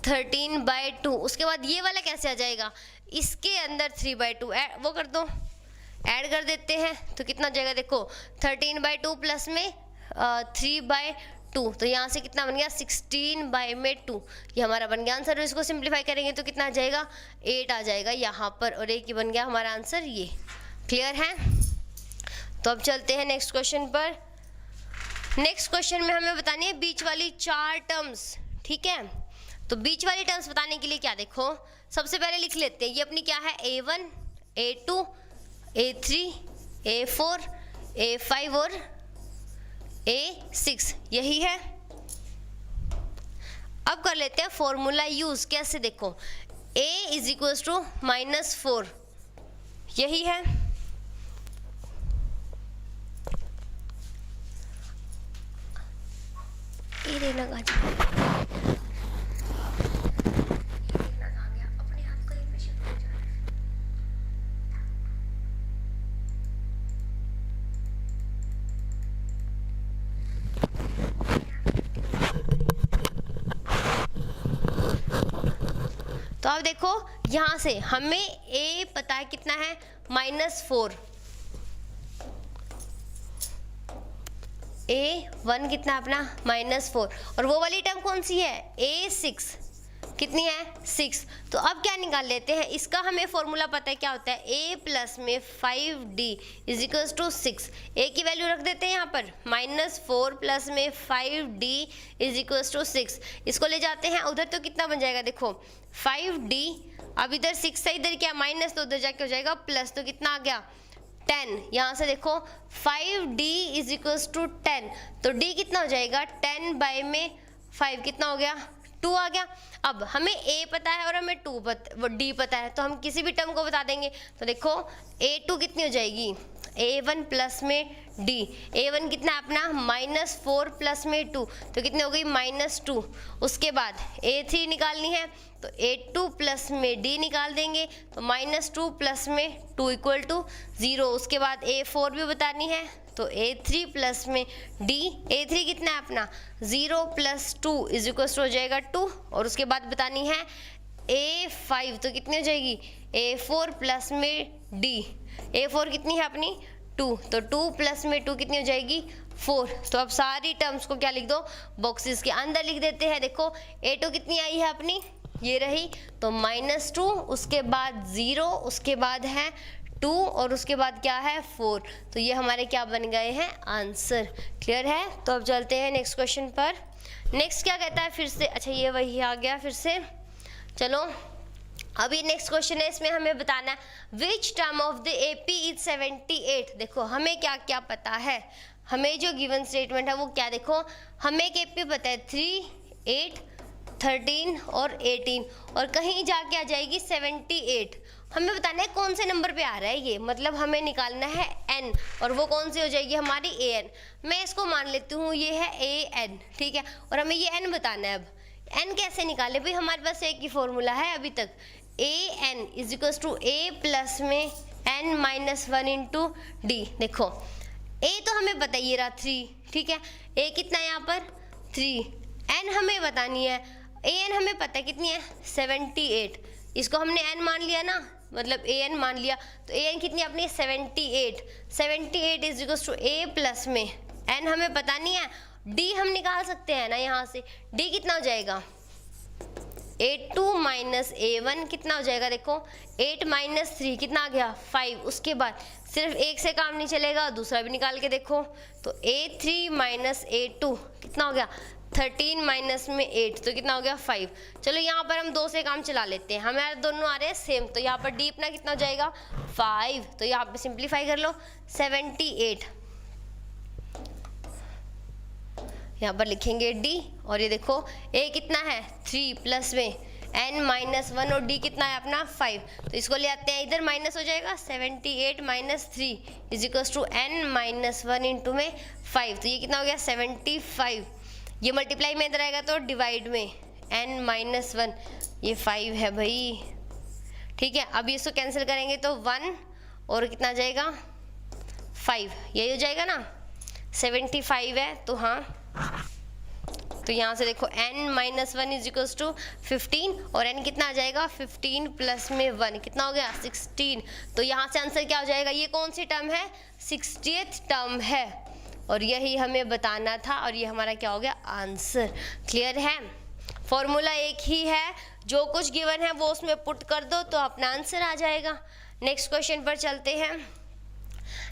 13/2। उसके बाद ये वाला कैसे आ जाएगा, इसके अंदर 3/2 वो कर दो, ऐड कर देते हैं, तो कितना हो जाएगा देखो 13/2 प्लस में 3/2, तो यहाँ से कितना बन गया 16/2। ये हमारा बन गया आंसर। इसको सिंप्लीफाई करेंगे तो कितना आ जाएगा 8 आ जाएगा यहाँ पर, और एक ही बन गया हमारा आंसर। ये क्लियर है। तो अब चलते हैं नेक्स्ट क्वेश्चन पर। नेक्स्ट क्वेश्चन में हमें बतानी है बीच वाली 4 टर्म्स, ठीक है। तो बीच वाली टर्म्स बताने के लिए क्या, देखो सबसे पहले लिख लेते हैं, ये अपनी क्या है A1 A2 A3 A4 A5 और A6, यही है। अब कर लेते हैं फॉर्मूला यूज। कैसे, देखो A इज इक्वल्स टू -4, यही है। ये देखना कहाँ चला गया, ये देखना कहाँ गया, अपने आप कहीं पे शिफ्ट हो जा रहा है। तो अब देखो यहाँ से हमें a पता है कितना है, -4, a1 कितना है अपना -4, और वो वाली टर्म कौन सी है, a6 कितनी है 6। तो अब क्या निकाल लेते हैं, इसका हमें फॉर्मूला पता है क्या होता है, a प्लस में 5d is equals to 6। a की वैल्यू रख देते हैं यहाँ पर, -4 प्लस में 5d इज इक्वल्स टू 6। इसको ले जाते हैं उधर तो कितना बन जाएगा, देखो 5d, अब इधर 6 है, इधर क्या माइनस, तो उधर जाके हो जाएगा प्लस, तो कितना आ गया 10। यहाँ से देखो 5d इज इक्वल्स टू 10, तो d कितना हो जाएगा 10 बाय में 5 कितना हो गया 2 आ गया। अब हमें a पता है और हमें d पता है, तो हम किसी भी टर्म को बता देंगे। तो देखो a2 कितनी हो जाएगी, a1 प्लस में d, a1 कितना है अपना -4 प्लस में 2, तो कितनी हो गई -2। उसके बाद a3 निकालनी है, तो a2 प्लस में d निकाल देंगे, तो -2 प्लस में 2 इक्वल टू 0। उसके बाद a4 भी बतानी है, तो a3 प्लस में d, a3 कितना है अपना 0 प्लस 2 इज इक्वल हो जाएगा 2, और उसके बाद बतानी है a5, तो कितनी हो जाएगी a4 प्लस में d, a4 कितनी है अपनी 2, तो 2 प्लस में 2 कितनी हो जाएगी 4। तो अब सारी टर्म्स को क्या लिख दो, बॉक्सेस के अंदर लिख देते हैं। देखो a2 कितनी आई है अपनी, ये रही, तो -2, उसके बाद 0, उसके बाद है 2, और उसके बाद क्या है 4। तो ये हमारे क्या बन गए हैं आंसर। क्लियर है। तो अब चलते हैं नेक्स्ट क्वेश्चन पर। नेक्स्ट क्या कहता है फिर से, अच्छा ये वही आ गया फिर से, चलो अभी नेक्स्ट क्वेश्चन है, इसमें हमें बताना है which term of the AP is 78। देखो हमें क्या क्या पता है, हमें जो गिवन स्टेटमेंट है वो क्या, देखो हमें एक AP पता है 3, 8, 13 और 18, और कहीं जाके आ जाएगी 78। हमें बताना है कौन से नंबर पे आ रहा है ये, मतलब हमें निकालना है n, और वो कौन सी हो जाएगी हमारी an। मैं इसको मान लेती हूँ ये है an, ठीक है, और हमें ये n बताना है। अब n कैसे निकाले भाई, हमारे पास एक ही फॉर्मूला है अभी तक, an is equals to a plus में n-1 इंटू d। देखो a तो हमें पता ही रहा 3, ठीक है, a कितना है यहाँ पर 3, n हमें बतानी है, an हमें पता है कितनी है 78, इसको हमने n मान लिया ना, मतलब an मान लिया, तो an कितनी है अपनी 78 is equals to a plus में n हमें पता नहीं है, d हम निकाल सकते हैं ना यहाँ से, d कितना हो जाएगा a2 माइनस a1 कितना हो जाएगा, देखो 8 माइनस 3 कितना आ गया 5। उसके बाद सिर्फ एक से काम नहीं चलेगा, दूसरा भी निकाल के देखो, तो a3 माइनस a2 कितना हो गया 13 माइनस में 8, तो कितना हो गया 5। चलो यहाँ पर हम 2 से काम चला लेते हैं, हमारे दोनों आ रहे हैं सेम, तो यहाँ पर d अपना कितना हो जाएगा 5, तो यहाँ पे सिंप्लीफाई कर लो 78, यहाँ पर लिखेंगे d, और ये देखो a कितना है 3 प्लस में n-1, और d कितना है अपना 5, तो इसको ले आते हैं इधर, माइनस हो जाएगा 78 minus 3 is equals to n-1 into में 5, तो ये कितना हो गया 75। ये मल्टीप्लाई में इधर आएगा तो डिवाइड में n-1, ये 5 है भाई, ठीक है। अब इसको कैंसिल करेंगे तो 1 और कितना आ जाएगा 5, यही हो जाएगा ना 75 है, तो हाँ, तो यहाँ से देखो n-1 इज इक्वल्स टू 15, और n कितना आ जाएगा 15 प्लस में 1 कितना हो गया 16। तो यहाँ से आंसर क्या हो जाएगा, ये कौन सी टर्म है 60th टर्म है, और यही हमें बताना था, और ये हमारा क्या हो गया आंसर। क्लियर है। फॉर्मूला एक ही है, जो कुछ गिवन है वो उसमें पुट कर दो तो अपना आंसर आ जाएगा। नेक्स्ट क्वेश्चन पर चलते हैं।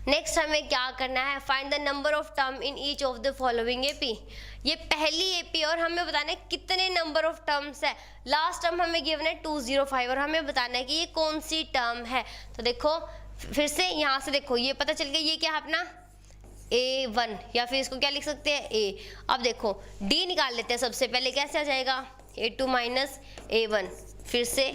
नेक्स्ट हमें क्या करना है, find the number of term in each of the following AP. ये पहली एपी, और हमें बताना है कितने नंबर ऑफ टर्म्स है। लास्ट टर्म हमें गिवन है 205, और हमें बताना है कि ये कौन सी टर्म है। तो देखो फिर से यहाँ से देखो, ये पता चल गया ये क्या है अपना a1, या फिर इसको क्या लिख सकते हैं a। अब देखो d निकाल लेते हैं सबसे पहले, कैसे आ जाएगा a2 माइनस a1, फिर से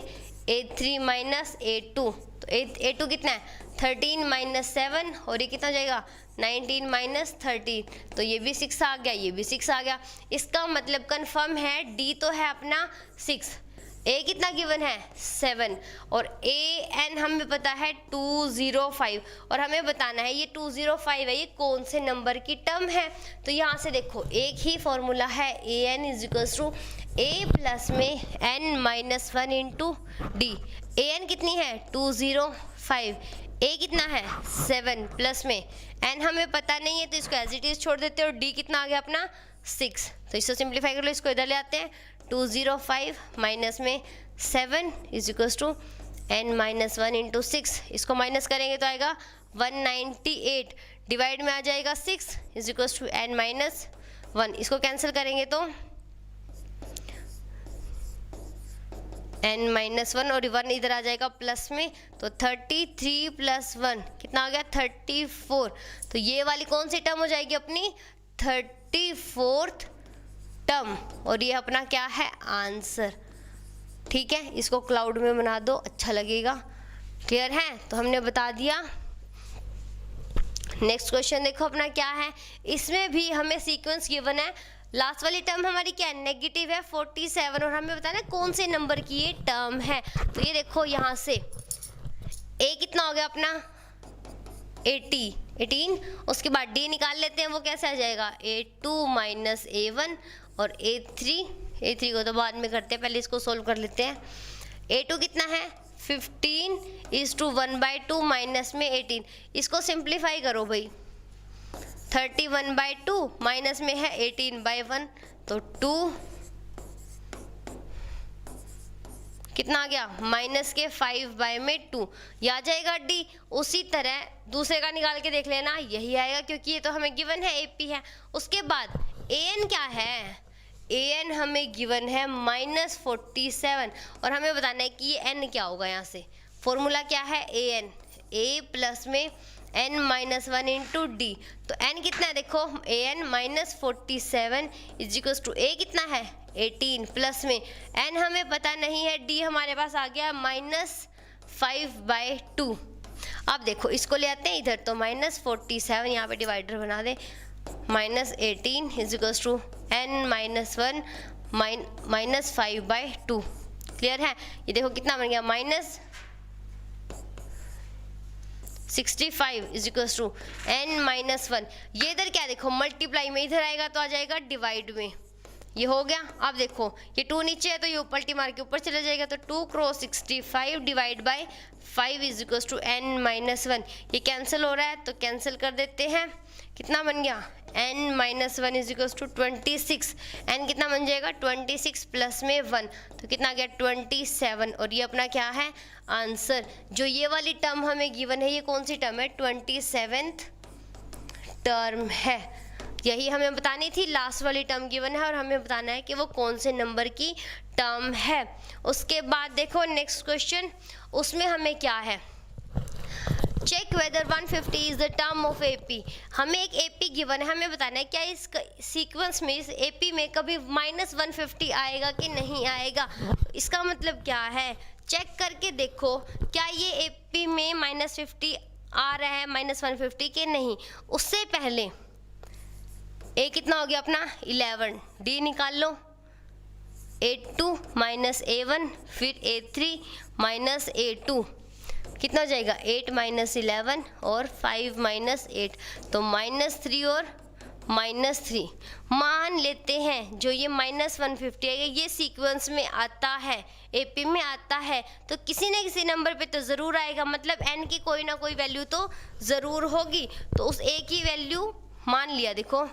a3 माइनस a2, तो a2 कितना है 13 माइनस 7, और ये कितना हो जाएगा 19 माइनस 13, तो ये भी 6 आ गया, ये भी 6 आ गया। इसका मतलब कंफर्म है डी तो है अपना 6, ए कितना गिवन है 7, और ए एन हमें पता है 205, और हमें बताना है ये 205 है, ये कौन से नंबर की टर्म है। तो यहाँ से देखो एक ही फॉर्मूला है, A N is equals to A plus में N minus 1 into D. A N कितनी है 205, ए कितना है 7 प्लस में एन हमें पता नहीं है तो इसको एज इट इज छोड़ देते हैं, और डी कितना आ गया अपना 6। तो इसको सिंप्लीफाई कर लो, इसको इधर ले आते हैं, 205 माइनस में 7 is equals to N minus 1 into 6, इसको माइनस करेंगे तो आएगा 198, डिवाइड में आ जाएगा 6 is equals to N minus 1, इसको कैंसिल करेंगे तो एन माइनस 1 और 1 इधर आ जाएगा प्लस में, तो 33 प्लस 1 कितना आ गया 34। तो ये वाली कौन सी टर्म हो जाएगी अपनी 34th टर्म, और ये अपना क्या है आंसर। ठीक है, इसको क्लाउड में बना दो, अच्छा लगेगा। क्लियर है, तो हमने बता दिया। नेक्स्ट क्वेश्चन देखो अपना क्या है, इसमें भी हमें सीक्वेंस गिवन है, लास्ट वाली टर्म हमारी क्या है नेगेटिव है 47, और हमें बताना है कौन से नंबर की ये टर्म है। तो ये देखो यहाँ से ए कितना हो गया अपना 18, उसके बाद डी निकाल लेते हैं, वो कैसे आ जाएगा A2 माइनस A1 और A3 को तो बाद में करते हैं, पहले इसको सोल्व कर लेते हैं। A2 कितना है 15 इज टू 1/2 माइनस में 18, इसको सिंप्लीफाई करो भाई, 31/2 माइनस में है 18/1, तो 2 कितना आ गया माइनस के 5/2, ये आ जाएगा डी। उसी तरह दूसरे का निकाल के देख लेना, यही आएगा क्योंकि ये तो हमें गिवन है एपी है। उसके बाद ए एन क्या है, ए एन हमें गिवन है -47, और हमें बताना है कि ये एन क्या होगा। यहाँ से फॉर्मूला क्या है ए एन, ए प्लस में n माइनस 1 इंटू डी, तो n कितना है देखो a n -47 is equals to a कितना है 18 प्लस में n हमें पता नहीं है, d हमारे पास आ गया -5/2। अब देखो इसको ले आते हैं इधर, तो -47 यहाँ पे डिवाइडर बना दे, -18 is equals to n minus 1 -5/2। Clear है, ये देखो कितना बन गया -65 is equals to n minus 1। ये इधर क्या देखो मल्टीप्लाई में इधर आएगा तो आ जाएगा डिवाइड में, ये हो गया। अब देखो ये 2 नीचे है तो ये पलटी मार के ऊपर चला जाएगा, तो 2 cross 65 divide by 5 is equals to n minus 1। ये कैंसिल हो रहा है तो कैंसिल कर देते हैं, कितना बन गया n minus 1 is equals to 26, n कितना बन जाएगा 26 प्लस में 1, तो कितना गया 27, और ये अपना क्या है आंसर। जो ये वाली टर्म हमें गिवन है ये कौन सी टर्म है 27th टर्म है, यही हमें बतानी थी। लास्ट वाली टर्म गिवन है और हमें बताना है कि वो कौन से नंबर की टर्म है। उसके बाद देखो नेक्स्ट क्वेश्चन, उसमें हमें क्या है, check whether 150 is the term of AP. हमें एक एपी गिवन है, हमें बताना है क्या इस सीक्वेंस में इस एपी में कभी -150 आएगा कि नहीं आएगा। इसका मतलब क्या है, चेक करके देखो क्या ये एपी में -50 आ रहा है -150 के नहीं। उससे पहले ए कितना हो गया अपना 11, डी निकाल लो, A2 माइनस A1 फिर A3 माइनस A2 कितना हो जाएगा 8 माइनस 11 और 5 माइनस 8, तो -3 और -3। मान लेते हैं जो ये -150 है ये सीक्वेंस में आता है, एपी में आता है, तो किसी न किसी नंबर पे तो ज़रूर आएगा, मतलब n की कोई ना कोई वैल्यू तो ज़रूर होगी। तो उस a की वैल्यू मान लिया, देखो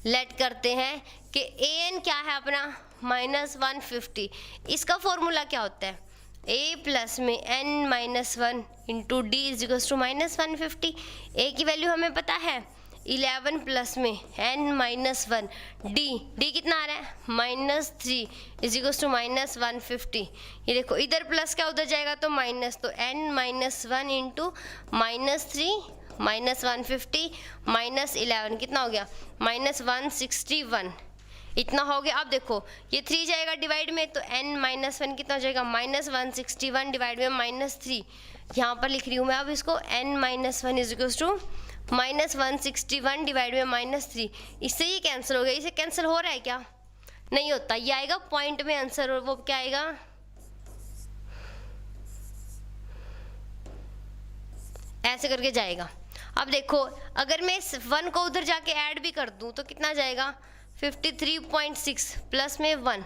लेट करते हैं कि an क्या है अपना -150। इसका फॉर्मूला क्या होता है a प्लस में n minus 1 into D is equals to -150। a की वैल्यू हमें पता है 11 प्लस में n माइनस 1, डी कितना आ रहा है -3 इज इक्वल्स टू -150। ये देखो इधर प्लस क्या उधर जाएगा तो माइनस, तो n माइनस 1 इंटू -3 -150 -11 कितना हो गया -161, इतना हो गया। अब देखो ये 3 जाएगा डिवाइड में, तो n माइनस 1 कितना हो जाएगा -161 डिवाइड में -3, यहाँ पर लिख रही हूँ मैं अब इसको n minus 1 is equals to -161 divide में -3, इससे ये कैंसिल हो गया। इसे कैंसिल हो रहा है क्या? नहीं होता। ये आएगा पॉइंट में आंसर, और वो क्या आएगा? ऐसे करके जाएगा। अब देखो, अगर मैं इस 1 को उधर जाके ऐड भी कर दूं तो कितना जाएगा? 53.6 प्लस में 1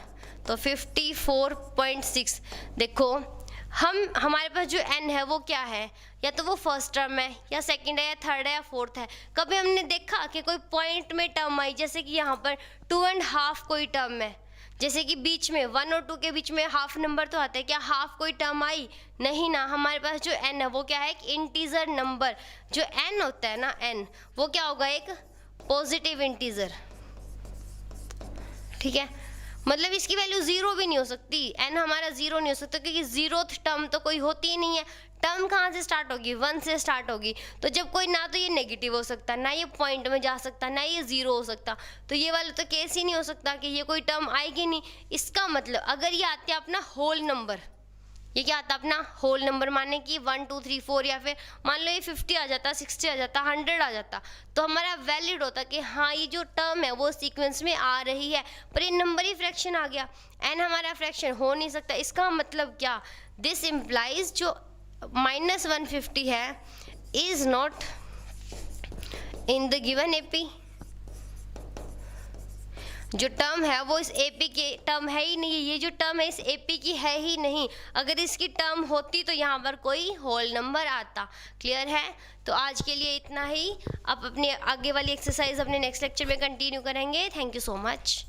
तो 54.6। देखो, हमारे पास जो n है वो क्या है? या तो वो फर्स्ट टर्म है, या सेकंड है, या थर्ड है, या फोर्थ है। कभी हमने देखा कि कोई पॉइंट में टर्म आई, जैसे कि यहाँ पर 2.5 कोई टर्म है, जैसे कि बीच में 1 और 2 के बीच में हाफ नंबर तो आता है, क्या हाफ कोई टर्म आई? नहीं ना। हमारे पास जो n है वो क्या है? एक इंटीजर नंबर। जो n होता है ना, n, वो क्या होगा? एक पॉजिटिव इंटीजर। ठीक है, मतलब इसकी वैल्यू 0 भी नहीं हो सकती। n हमारा 0 नहीं हो सकता, क्योंकि 0th टर्म तो कोई होती ही नहीं है। टर्म कहाँ से स्टार्ट होगी? 1 से स्टार्ट होगी। तो जब कोई, ना तो ये नेगेटिव हो सकता, ना ये पॉइंट में जा सकता, ना ये 0 हो सकता, तो ये वाला तो केस ही नहीं हो सकता कि ये कोई टर्म आएगी नहीं। इसका मतलब अगर ये आते हैं अपना होल नंबर, ये क्या आता है? अपना होल नंबर, माने कि 1 2 3 4, या फिर मान लो ये 50 आ जाता, 60 आ जाता, 100 आ जाता, तो हमारा वैलिड होता कि हाँ ये जो टर्म है वो सीक्वेंस में आ रही है। पर ये नंबर ही फ्रैक्शन आ गया, n हमारा फ्रैक्शन हो नहीं सकता। इसका मतलब क्या? दिस इम्प्लाइज जो -150 है is not in the given AP। जो टर्म है वो इस AP की टर्म है ही नहीं, ये जो टर्म है इस AP की है ही नहीं। अगर इसकी टर्म होती तो यहाँ पर कोई होल नंबर आता। क्लियर है? तो आज के लिए इतना ही। अब अपने आगे वाली एक्सरसाइज अपने नेक्स्ट लेक्चर में कंटिन्यू करेंगे। Thank you so much.